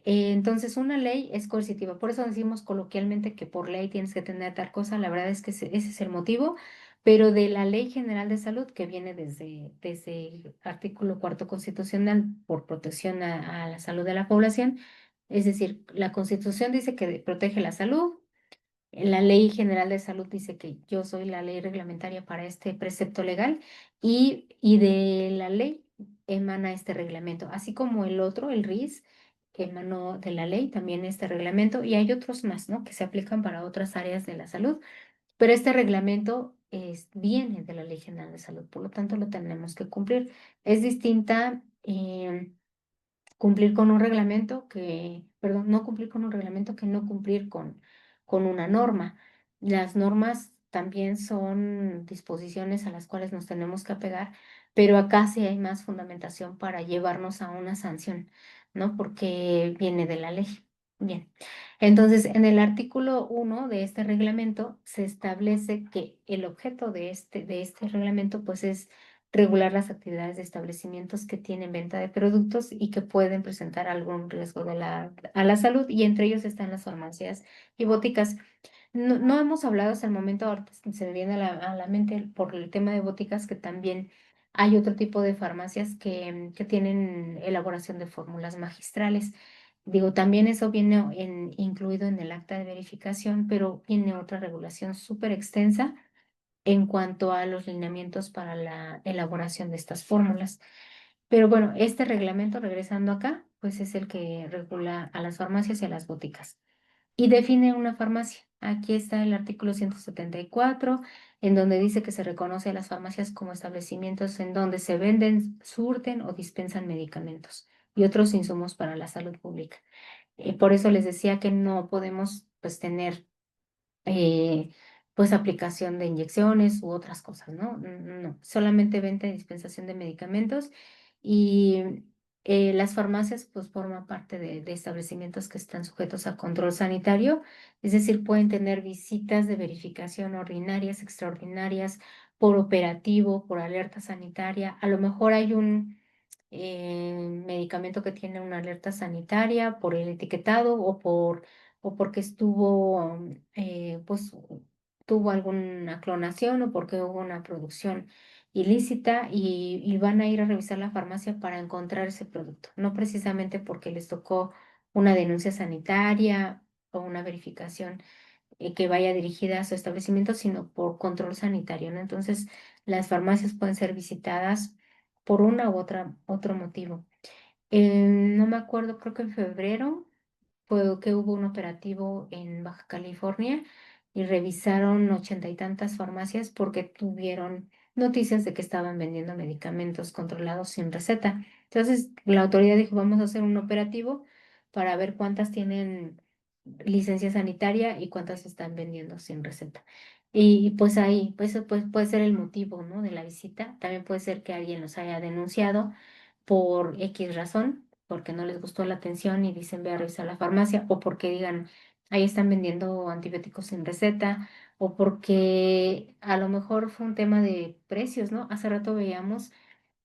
Speaker 1: Entonces, una ley es coercitiva. Por eso decimos coloquialmente que por ley tienes que tener tal cosa. La verdad es que ese es el motivo. Pero de la Ley General de Salud, que viene desde el artículo cuarto constitucional por protección a la salud de la población, es decir, la Constitución dice que protege la salud. La Ley General de Salud dice que yo soy la ley reglamentaria para este precepto legal y de la ley emana este reglamento, así como el otro, el RIS, emanó de la ley también este reglamento y hay otros más, ¿no? Que se aplican para otras áreas de la salud, pero este reglamento viene de la Ley General de Salud, por lo tanto lo tenemos que cumplir. Es distinta. Cumplir con un reglamento perdón, no cumplir con un reglamento que no cumplir con una norma. Las normas también son disposiciones a las cuales nos tenemos que apegar, pero acá sí hay más fundamentación para llevarnos a una sanción, ¿no? Porque viene de la ley. Bien. Entonces, en el artículo 1 de este reglamento se establece que el objeto de este reglamento, pues, es regular las actividades de establecimientos que tienen venta de productos y que pueden presentar algún riesgo a la salud, y entre ellos están las farmacias y boticas. No hemos hablado hasta el momento, ahorita se me viene a la mente por el tema de boticas, que también Hay otro tipo de farmacias que tienen elaboración de fórmulas magistrales. Digo, también eso viene incluido en el acta de verificación, pero tiene otra regulación súper extensa en cuanto a los lineamientos para la elaboración de estas fórmulas. Pero bueno, este reglamento, regresando acá, pues es el que regula a las farmacias y a las boticas y define una farmacia. Aquí está el artículo 174, en donde dice que se reconoce a las farmacias como establecimientos en donde se venden, surten o dispensan medicamentos y otros insumos para la salud pública. Por eso les decía que no podemos pues tener eh, pues aplicación de inyecciones u otras cosas, ¿no? No, solamente venta y dispensación de medicamentos y las farmacias pues forman parte de establecimientos que están sujetos a control sanitario, es decir, pueden tener visitas de verificación ordinarias, extraordinarias, por operativo, por alerta sanitaria. A lo mejor hay un medicamento que tiene una alerta sanitaria por el etiquetado o porque estuvo, pues, tuvo alguna clonación o porque hubo una producción ilícita y van a ir a revisar la farmacia para encontrar ese producto, no precisamente porque les tocó una denuncia sanitaria o una verificación que vaya dirigida a su establecimiento, sino por control sanitario, ¿no? Entonces, las farmacias pueden ser visitadas por una u otro motivo. No me acuerdo, creo que en febrero fue que hubo un operativo en Baja California y revisaron 80 y tantas farmacias porque tuvieron noticias de que estaban vendiendo medicamentos controlados sin receta. Entonces, la autoridad dijo, vamos a hacer un operativo para ver cuántas tienen licencia sanitaria y cuántas están vendiendo sin receta. Y pues ahí, pues, eso puede ser el motivo, ¿no? De la visita. También puede ser que alguien los haya denunciado por X razón, porque no les gustó la atención y dicen ve a revisar la farmacia, o porque digan ahí están vendiendo antibióticos sin receta, o porque a lo mejor fue un tema de precios, ¿no? Hace rato veíamos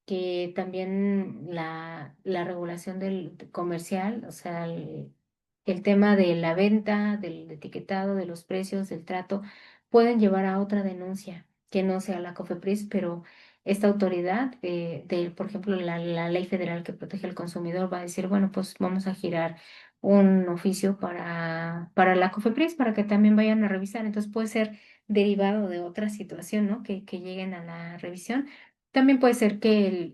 Speaker 1: que también la regulación del comercial, o sea, el tema de la venta, del etiquetado, de los precios, del trato, pueden llevar a otra denuncia que no sea la COFEPRIS, pero esta autoridad, por ejemplo, la ley federal que protege al consumidor va a decir, bueno, pues vamos a girar un oficio para la COFEPRIS para que también vayan a revisar. Entonces puede ser derivado de otra situación, ¿no? Que lleguen a la revisión. También puede ser que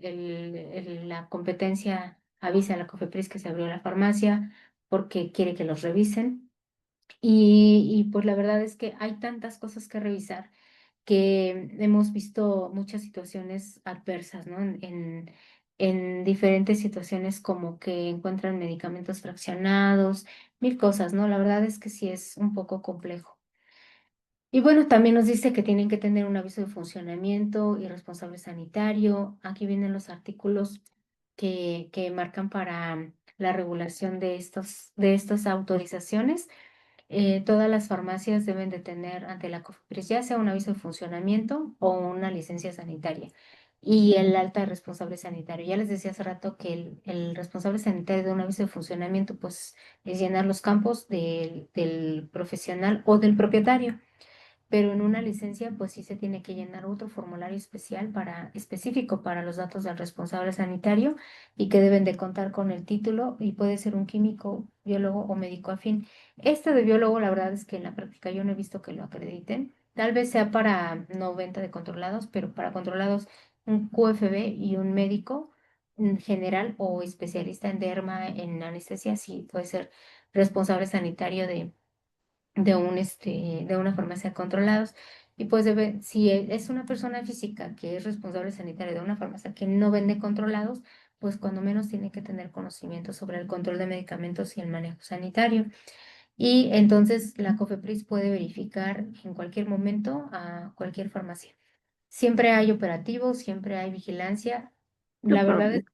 Speaker 1: la competencia avise a la COFEPRIS que se abrió la farmacia porque quiere que los revisen. Y pues la verdad es que hay tantas cosas que revisar que hemos visto muchas situaciones adversas, ¿no? En diferentes situaciones como que encuentran medicamentos fraccionados, mil cosas, ¿no? La verdad es que sí es un poco complejo. Y bueno, también nos dice que tienen que tener un aviso de funcionamiento y responsable sanitario. Aquí vienen los artículos que marcan para la regulación de estas autorizaciones. Todas las farmacias deben de tener ante la COFEPRIS ya sea un aviso de funcionamiento o una licencia sanitaria y el alta de responsable sanitario. Ya les decía hace rato que el responsable sanitario de un aviso de funcionamiento pues es llenar los campos del profesional o del propietario, pero en una licencia pues sí se tiene que llenar otro formulario especial específico para los datos del responsable sanitario y que deben de contar con el título y puede ser un químico, biólogo o médico afín. Este de biólogo la verdad es que en la práctica yo no he visto que lo acrediten. Tal vez sea para no venta de controlados, pero para controlados un QFB y un médico en general o especialista en derma, en anestesia, sí puede ser responsable sanitario de una farmacia controlados. Y pues si es una persona física que es responsable sanitaria de una farmacia que no vende controlados, pues cuando menos tiene que tener conocimiento sobre el control de medicamentos y el manejo sanitario. Y entonces la COFEPRIS puede verificar en cualquier momento a cualquier farmacia. Siempre hay operativos, siempre hay vigilancia.
Speaker 2: Qué
Speaker 1: La verdad es
Speaker 2: padre.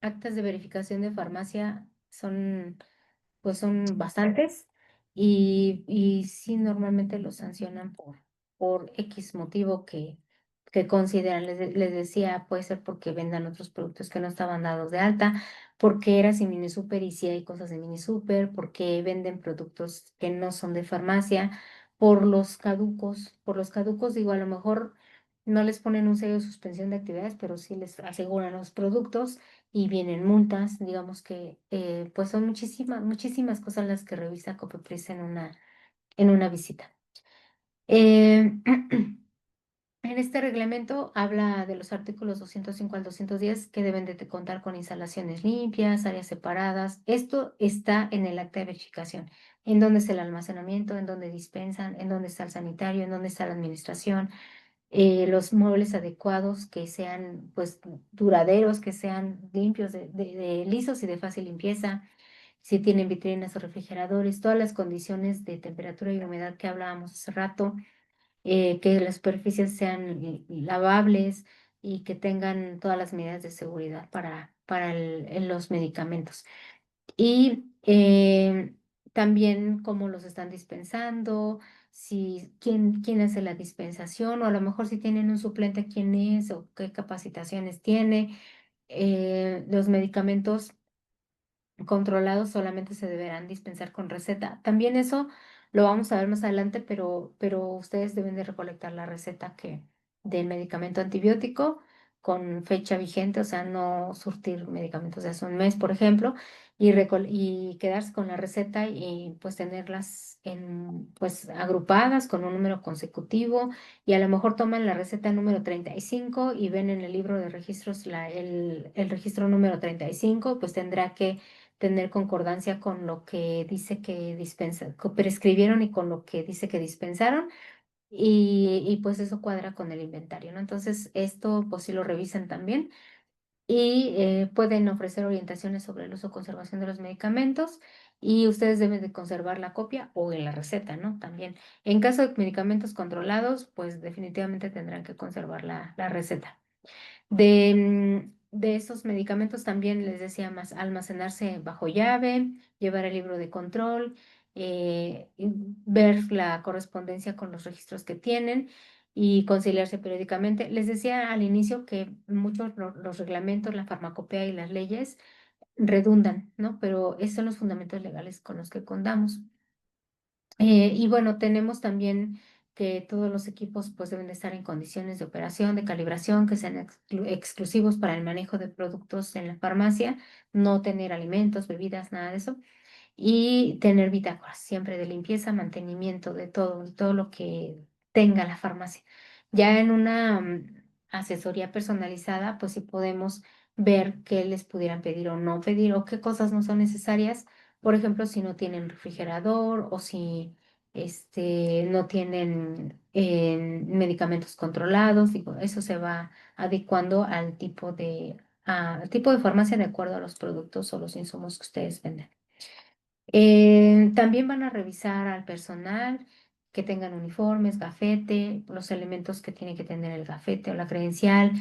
Speaker 1: que actas de verificación de farmacia pues son bastantes y sí normalmente los sancionan por X motivo que consideran. Les decía, puede ser porque vendan otros productos que no estaban dados de alta, porque era sin mini super y sí hay cosas de mini super, porque venden productos que no son de farmacia, por los caducos digo, a lo mejor. no les ponen un sello de suspensión de actividades, pero sí les aseguran los productos y vienen multas. Digamos que pues son muchísimas cosas las que revisa Cofepris en una visita. Eh, En este reglamento habla de los artículos 205 al 210 que deben de contar con instalaciones limpias, áreas separadas. Esto está en el acta de verificación, en dónde está el almacenamiento, en dónde dispensan, en dónde está el sanitario, en dónde está la administración, los muebles adecuados que sean pues duraderos, que sean limpios, de lisos y de fácil limpieza, si tienen vitrinas o refrigeradores, todas las condiciones de temperatura y humedad que hablábamos hace rato, que las superficies sean lavables y que tengan todas las medidas de seguridad para en los medicamentos. Y también cómo los están dispensando, si quién hace la dispensación, o a lo mejor si tienen un suplente, quién es o qué capacitaciones tiene. Los medicamentos controlados solamente se deberán dispensar con receta. También eso lo vamos a ver más adelante, pero ustedes deben de recolectar la receta del medicamento antibiótico con fecha vigente, o sea, no surtir medicamentos de hace un mes, por ejemplo, y quedarse con la receta y pues tenerlas pues agrupadas con un número consecutivo, y a lo mejor toman la receta número 35 y ven en el libro de registros el registro número 35, pues tendrá que tener concordancia con lo que dice que que prescribieron y con lo que dice que dispensaron, y pues eso cuadra con el inventario, ¿no? Entonces, esto pues sí lo revisan también, y pueden ofrecer orientaciones sobre el uso o conservación de los medicamentos, y ustedes deben de conservar la copia o en la receta, ¿no? También, en caso de medicamentos controlados, pues definitivamente tendrán que conservar la receta. De esos medicamentos también les decía más almacenarse bajo llave, llevar el libro de control, y ver la correspondencia con los registros que tienen y conciliarse periódicamente. Les decía al inicio que muchos los reglamentos, la farmacopea y las leyes redundan, ¿no? Pero esos son los fundamentos legales con los que contamos. Y bueno, tenemos también que todos los equipos pues deben de estar en condiciones de operación, de calibración, que sean exclusivos para el manejo de productos en la farmacia, no tener alimentos, bebidas, nada de eso, y tener bitácoras siempre de limpieza, mantenimiento de todo lo que tenga la farmacia. Ya en una asesoría personalizada, pues sí podemos ver qué les pudieran pedir o no pedir, o qué cosas no son necesarias. Por ejemplo, si no tienen refrigerador, o si no tienen medicamentos controlados. Digo, eso se va adecuando al tipo de farmacia de acuerdo a los productos o los insumos que ustedes venden. También van a revisar al personal, que tengan uniformes, gafete, los elementos que tiene que tener el gafete o la credencial.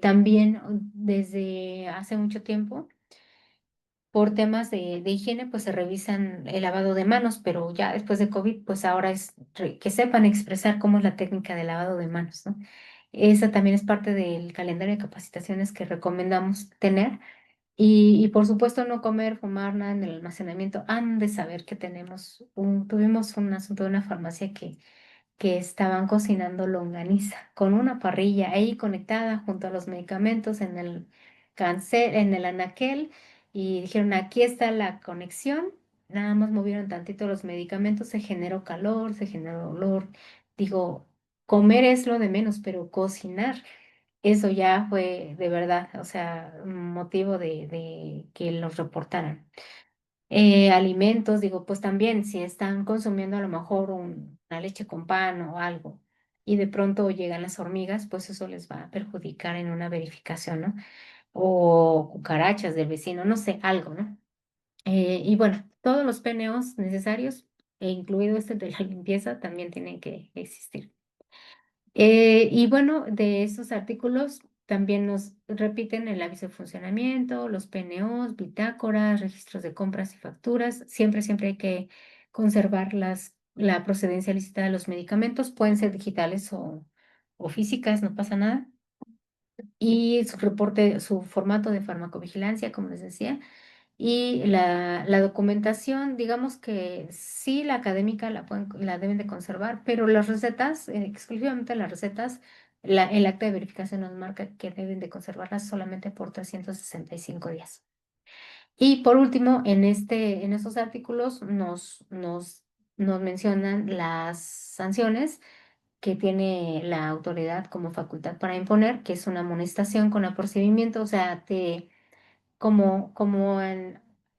Speaker 1: También desde hace mucho tiempo, por temas de higiene, pues se revisan el lavado de manos, pero ya después de COVID, pues ahora es que sepan expresar cómo es la técnica de lavado de manos, ¿no? Esa también es parte del calendario de capacitaciones que recomendamos tener, y por supuesto no comer, fumar nada en el almacenamiento. Han de saber que tuvimos un asunto de una farmacia que estaban cocinando longaniza con una parrilla ahí conectada junto a los medicamentos en el en el anaquel, y dijeron, aquí está la conexión. Nada más movieron tantito los medicamentos, se generó calor, se generó olor. Digo, comer es lo de menos, pero cocinar, eso ya fue de verdad, o sea, un motivo de que los reportaran. Alimentos, digo, pues también si están consumiendo a lo mejor una leche con pan o algo, y de pronto llegan las hormigas, pues eso les va a perjudicar en una verificación, ¿no? O cucarachas del vecino, no sé, algo, ¿no? Y bueno, todos los PNOs necesarios, e incluido este de la limpieza, también tienen que existir. Y bueno, de esos artículos también nos repiten el aviso de funcionamiento, los PNOs, bitácoras, registros de compras y facturas. Siempre hay que conservar la procedencia lícita de los medicamentos. Pueden ser digitales o físicas, no pasa nada. Y su reporte, su formato de farmacovigilancia, como les decía. Y la documentación, digamos que sí, la académica la deben de conservar, pero las recetas, exclusivamente las recetas, el acta de verificación nos marca que deben de conservarlas solamente por 365 días. Y por último, en estos artículos nos mencionan las sanciones que tiene la autoridad como facultad para imponer, que es una amonestación con apercibimiento, o sea, como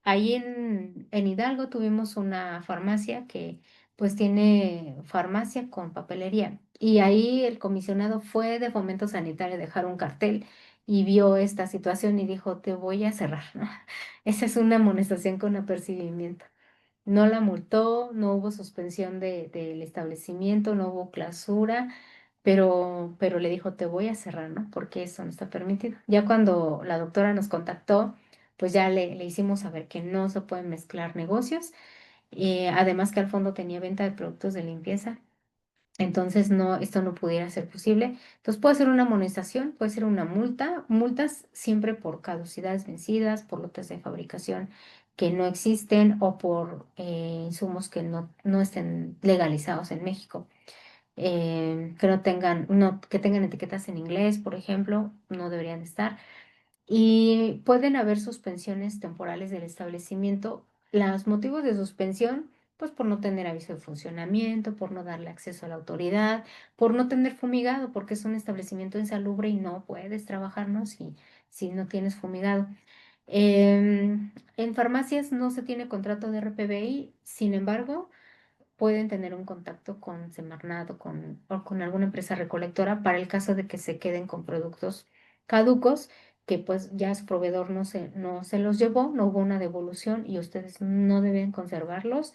Speaker 1: ahí en Hidalgo tuvimos una farmacia que pues tiene farmacia con papelería y ahí el comisionado fue de Fomento Sanitario a dejar un cartel y vio esta situación y dijo, te voy a cerrar, ¿no? Esa es una amonestación con apercibimiento. No la multó, no hubo suspensión del establecimiento, no hubo clausura, pero le dijo, te voy a cerrar, ¿no? Porque eso no está permitido. Ya cuando la doctora nos contactó, pues ya le hicimos saber que no se pueden mezclar negocios, además que al fondo tenía venta de productos de limpieza. Entonces, no, esto no pudiera ser posible. Entonces, puede ser una amonestación, puede ser una multa, multas siempre por caducidades vencidas, por lotes de fabricación que no existen o por insumos que no estén legalizados en México. Que no tengan, no, que tengan etiquetas en inglés, por ejemplo, no deberían estar. Y pueden haber suspensiones temporales del establecimiento. Los motivos de suspensión, pues por no tener aviso de funcionamiento, por no darle acceso a la autoridad, por no tener fumigado, porque es un establecimiento insalubre y no puedes trabajar, ¿no? Si no tienes fumigado. En farmacias no se tiene contrato de RPBI, sin embargo, pueden tener un contacto con Semarnat o con alguna empresa recolectora para el caso de que se queden con productos caducos, que pues ya su proveedor no se los llevó, no hubo una devolución y ustedes no deben conservarlos,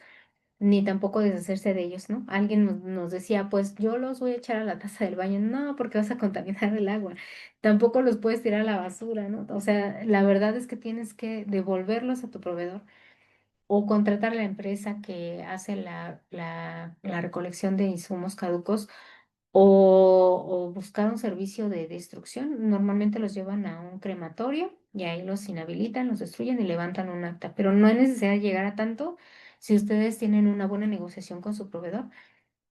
Speaker 1: ni tampoco deshacerse de ellos, ¿no? Alguien nos decía, pues yo los voy a echar a la taza del baño, no, porque vas a contaminar el agua, tampoco los puedes tirar a la basura, ¿no? O sea, la verdad es que tienes que devolverlos a tu proveedor o contratar a la empresa que hace la recolección de insumos caducos o buscar un servicio de destrucción. Normalmente los llevan a un crematorio y ahí los inhabilitan, los destruyen y levantan un acta, pero no hay necesidad de llegar a tanto si ustedes tienen una buena negociación con su proveedor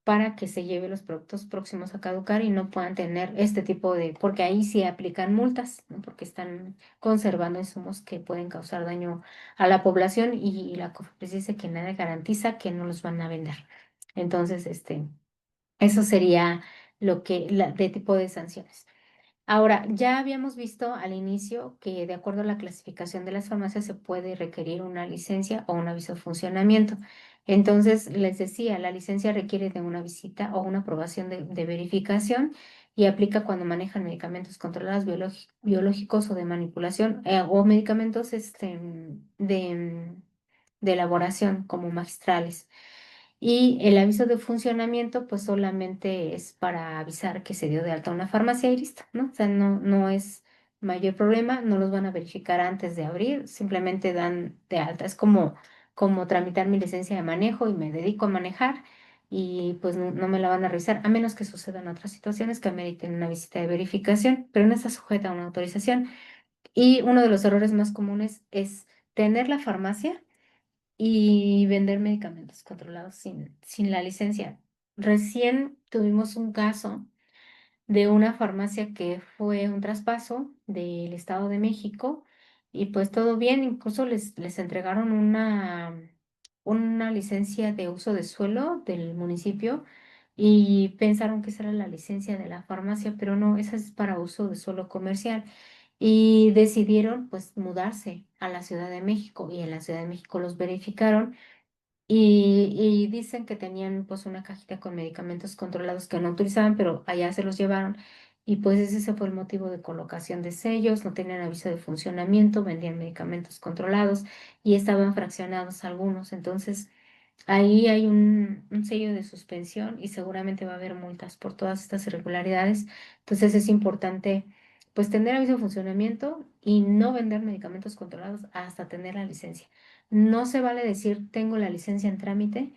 Speaker 1: para que se lleve los productos próximos a caducar y no puedan tener este tipo de, porque ahí sí aplican multas, ¿no? Porque están conservando insumos que pueden causar daño a la población y la COFEPRIS dice que nada garantiza que no los van a vender. Entonces, eso sería de tipo de sanciones. Ahora, ya habíamos visto al inicio que de acuerdo a la clasificación de las farmacias se puede requerir una licencia o un aviso de funcionamiento. Entonces, les decía, la licencia requiere de una visita o una aprobación de verificación y aplica cuando manejan medicamentos controlados biológicos o de manipulación o medicamentos de elaboración como magistrales. Y el aviso de funcionamiento, pues solamente es para avisar que se dio de alta una farmacia y listo, ¿no? O sea, no es mayor problema, no los van a verificar antes de abrir, simplemente dan de alta. Es como tramitar mi licencia de manejo y me dedico a manejar y pues no me la van a revisar, a menos que sucedan otras situaciones que ameriten una visita de verificación, pero no está sujeta a una autorización. Y uno de los errores más comunes es tener la farmacia y vender medicamentos controlados sin la licencia. Recién tuvimos un caso de una farmacia que fue un traspaso del Estado de México y pues todo bien, incluso les entregaron una licencia de uso de suelo del municipio y pensaron que esa era la licencia de la farmacia, pero no, esa es para uso de suelo comercial. Y decidieron pues mudarse a la Ciudad de México y en la Ciudad de México los verificaron y dicen que tenían pues una cajita con medicamentos controlados que no utilizaban, pero allá se los llevaron. Y pues ese fue el motivo de colocación de sellos, no tenían aviso de funcionamiento, vendían medicamentos controlados y estaban fraccionados algunos. Entonces, ahí hay un sello de suspensión y seguramente va a haber multas por todas estas irregularidades. Entonces es importante pues tener aviso de funcionamiento y no vender medicamentos controlados hasta tener la licencia. No se vale decir tengo la licencia en trámite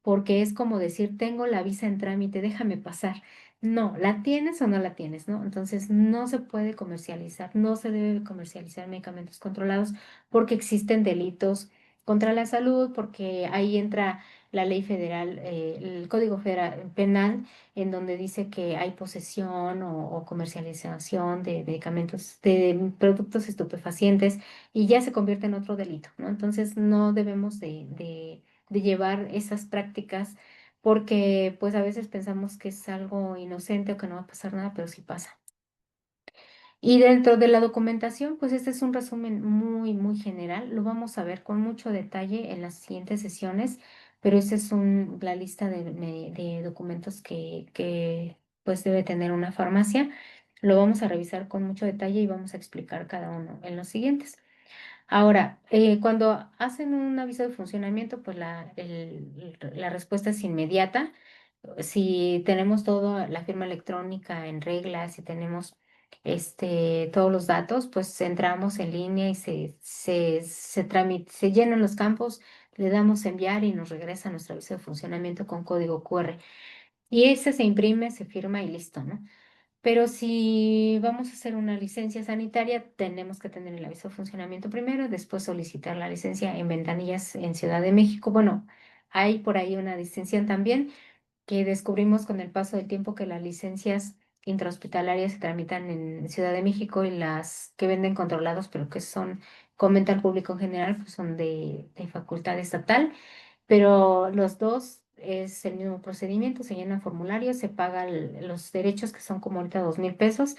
Speaker 1: porque es como decir tengo la visa en trámite, déjame pasar. No, ¿la tienes o no la tienes, no? Entonces no se puede comercializar, no se debe comercializar medicamentos controlados porque existen delitos contra la salud, porque ahí entra la ley federal, el Código Federal Penal, en donde dice que hay posesión o comercialización de medicamentos, de productos estupefacientes, y ya se convierte en otro delito, ¿no? Entonces no debemos de llevar esas prácticas porque pues a veces pensamos que es algo inocente o que no va a pasar nada, pero sí pasa. Y dentro de la documentación, pues este es un resumen muy general. Lo vamos a ver con mucho detalle en las siguientes sesiones, pero esta es la lista de documentos que pues debe tener una farmacia. Lo vamos a revisar con mucho detalle y vamos a explicar cada uno en los siguientes. Ahora, cuando hacen un aviso de funcionamiento, pues la respuesta es inmediata. Si tenemos toda la firma electrónica en regla, si tenemos todos los datos, pues entramos en línea y se llenan los campos, le damos enviar y nos regresa nuestro aviso de funcionamiento con código QR. Y ese se imprime, se firma y listo, ¿no? Pero si vamos a hacer una licencia sanitaria, tenemos que tener el aviso de funcionamiento primero, después solicitar la licencia en ventanillas en Ciudad de México. Bueno, hay por ahí una distinción también que descubrimos con el paso del tiempo que las licencias intrahospitalarias se tramitan en Ciudad de México y las que venden controlados, pero que son, comenta al público en general, pues son de facultad estatal, pero los dos es el mismo procedimiento, se llenan formularios, se pagan los derechos que son como ahorita 2,000 pesos,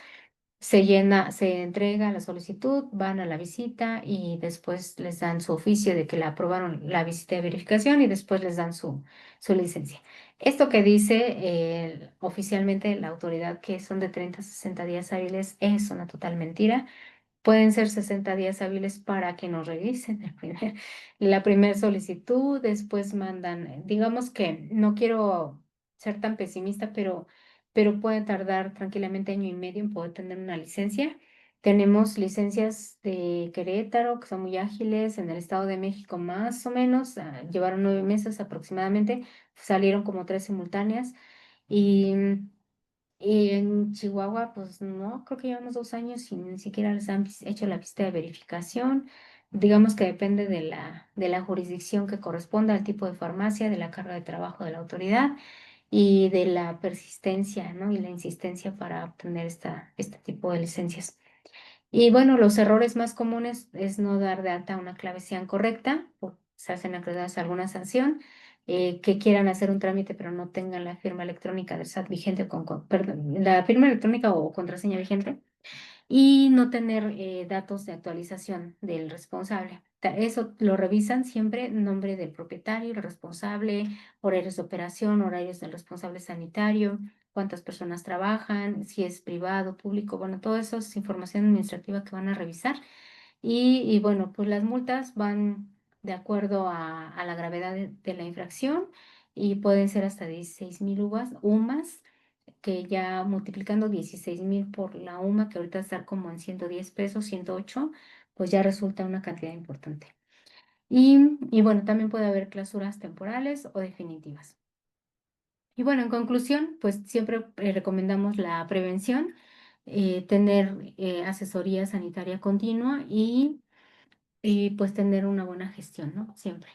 Speaker 1: se llena, se entrega la solicitud, van a la visita y después les dan su oficio de que la aprobaron la visita de verificación y después les dan su licencia. Esto que dice oficialmente la autoridad que son de 30 a 60 días hábiles es una total mentira. Pueden ser 60 días hábiles para que nos revisen la primera solicitud, después mandan, digamos que no quiero ser tan pesimista, pero puede tardar tranquilamente año y medio en poder tener una licencia. Tenemos licencias de Querétaro que son muy ágiles, en el Estado de México más o menos, llevaron 9 meses aproximadamente, salieron como tres simultáneas y en Chihuahua, pues no, creo que llevamos 2 años y ni siquiera les han hecho la visita de verificación. Digamos que depende de la jurisdicción que corresponda, al tipo de farmacia, de la carga de trabajo de la autoridad y de la persistencia, ¿no? Y la insistencia para obtener este tipo de licencias. Y bueno, los errores más comunes es no dar de alta una clave SIAN correcta, o se hacen acreedores a alguna sanción, que quieran hacer un trámite pero no tengan la firma electrónica del SAT vigente, perdón, la firma electrónica o contraseña vigente, y no tener datos de actualización del responsable. Eso lo revisan siempre, nombre del propietario, el responsable, horarios de operación, horarios del responsable sanitario, cuántas personas trabajan, si es privado, público, bueno, todo eso es información administrativa que van a revisar. Y bueno, pues las multas van de acuerdo a la gravedad de la infracción y pueden ser hasta 16,000 UMAS, que ya multiplicando 16,000 por la UMA, que ahorita está como en 110 pesos, 108, pues ya resulta una cantidad importante. Y bueno, también puede haber clausuras temporales o definitivas. Y bueno, en conclusión, pues siempre recomendamos la prevención, tener asesoría sanitaria continua y pues tener una buena gestión, ¿no? Siempre.